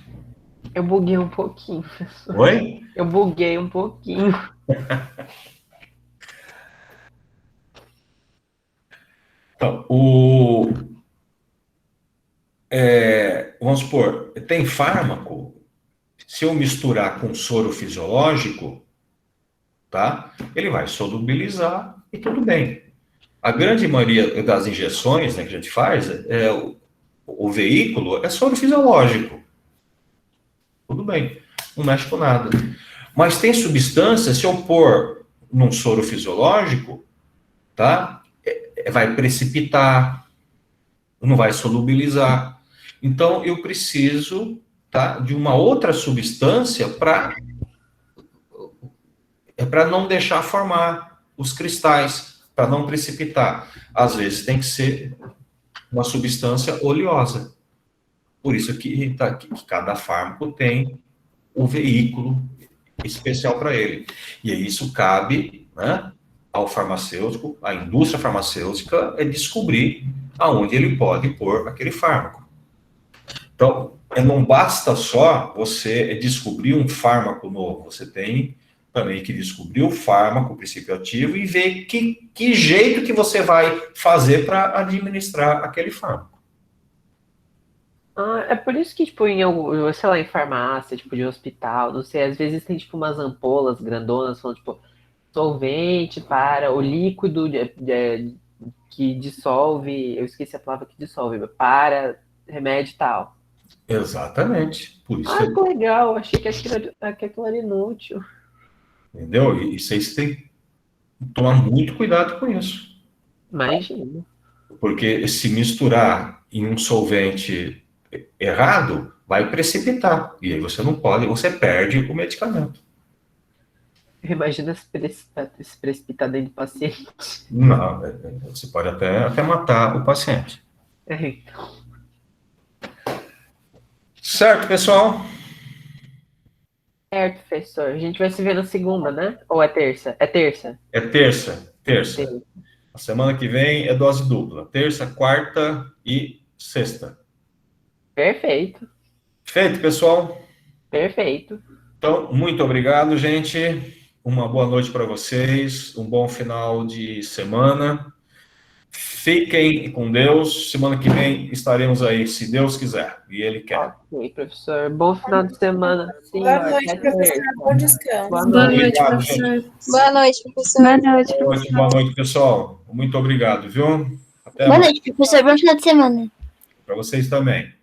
Eu buguei um pouquinho, professor. Oi? Eu buguei um pouquinho. Então, vamos supor, tem fármaco, se eu misturar com soro fisiológico, tá? Ele vai solubilizar e tudo bem. A grande maioria das injeções, né, que a gente faz, o veículo é soro fisiológico. Tudo bem, não mexe com nada. Mas tem substâncias, se eu pôr num soro fisiológico, tá? Vai precipitar, não vai solubilizar. Então, eu preciso, tá, de uma outra substância para não deixar formar os cristais, para não precipitar. Às vezes tem que ser uma substância oleosa. Por isso que cada fármaco tem o veículo especial para ele. E aí isso cabe, né, ao farmacêutico, à indústria farmacêutica, é descobrir aonde ele pode pôr aquele fármaco. Então, não basta só você descobrir um fármaco novo, você tem também que descobrir o fármaco, o princípio ativo, e ver que jeito que você vai fazer para administrar aquele fármaco. É por isso que, tipo, sei lá, em farmácia, tipo, de hospital, não sei, às vezes tem, tipo, umas ampolas grandonas, falando, tipo, solvente para o líquido que dissolve, eu esqueci a palavra que dissolve, para remédio e tal. Exatamente. Por isso que legal, achei que aquilo era inútil. Entendeu? E vocês têm que tomar muito cuidado com isso. Imagina. Porque se misturar em um solvente errado, vai precipitar. E aí você não pode, você perde o medicamento. Imagina se precipitar dentro do paciente. Não, você pode até matar o paciente. Então. Certo, pessoal? Certo, professor. A gente vai se ver na segunda, né? Ou é terça? É terça. É terça. A semana que vem é dose dupla. Terça, quarta e sexta. Perfeito. Feito, pessoal? Perfeito. Então, muito obrigado, gente. Uma boa noite para vocês. Um bom final de semana. Fiquem com Deus. Semana que vem estaremos aí, se Deus quiser. E Ele quer. Ok, professor. Bom final de semana. Boa noite, professor. Bom descanso. Boa noite, Obrigado, professor. gente. Boa noite, professor. Boa noite, pessoal. Muito obrigado, viu? Até Boa mais. noite, professor. Bom final de semana. Para vocês também.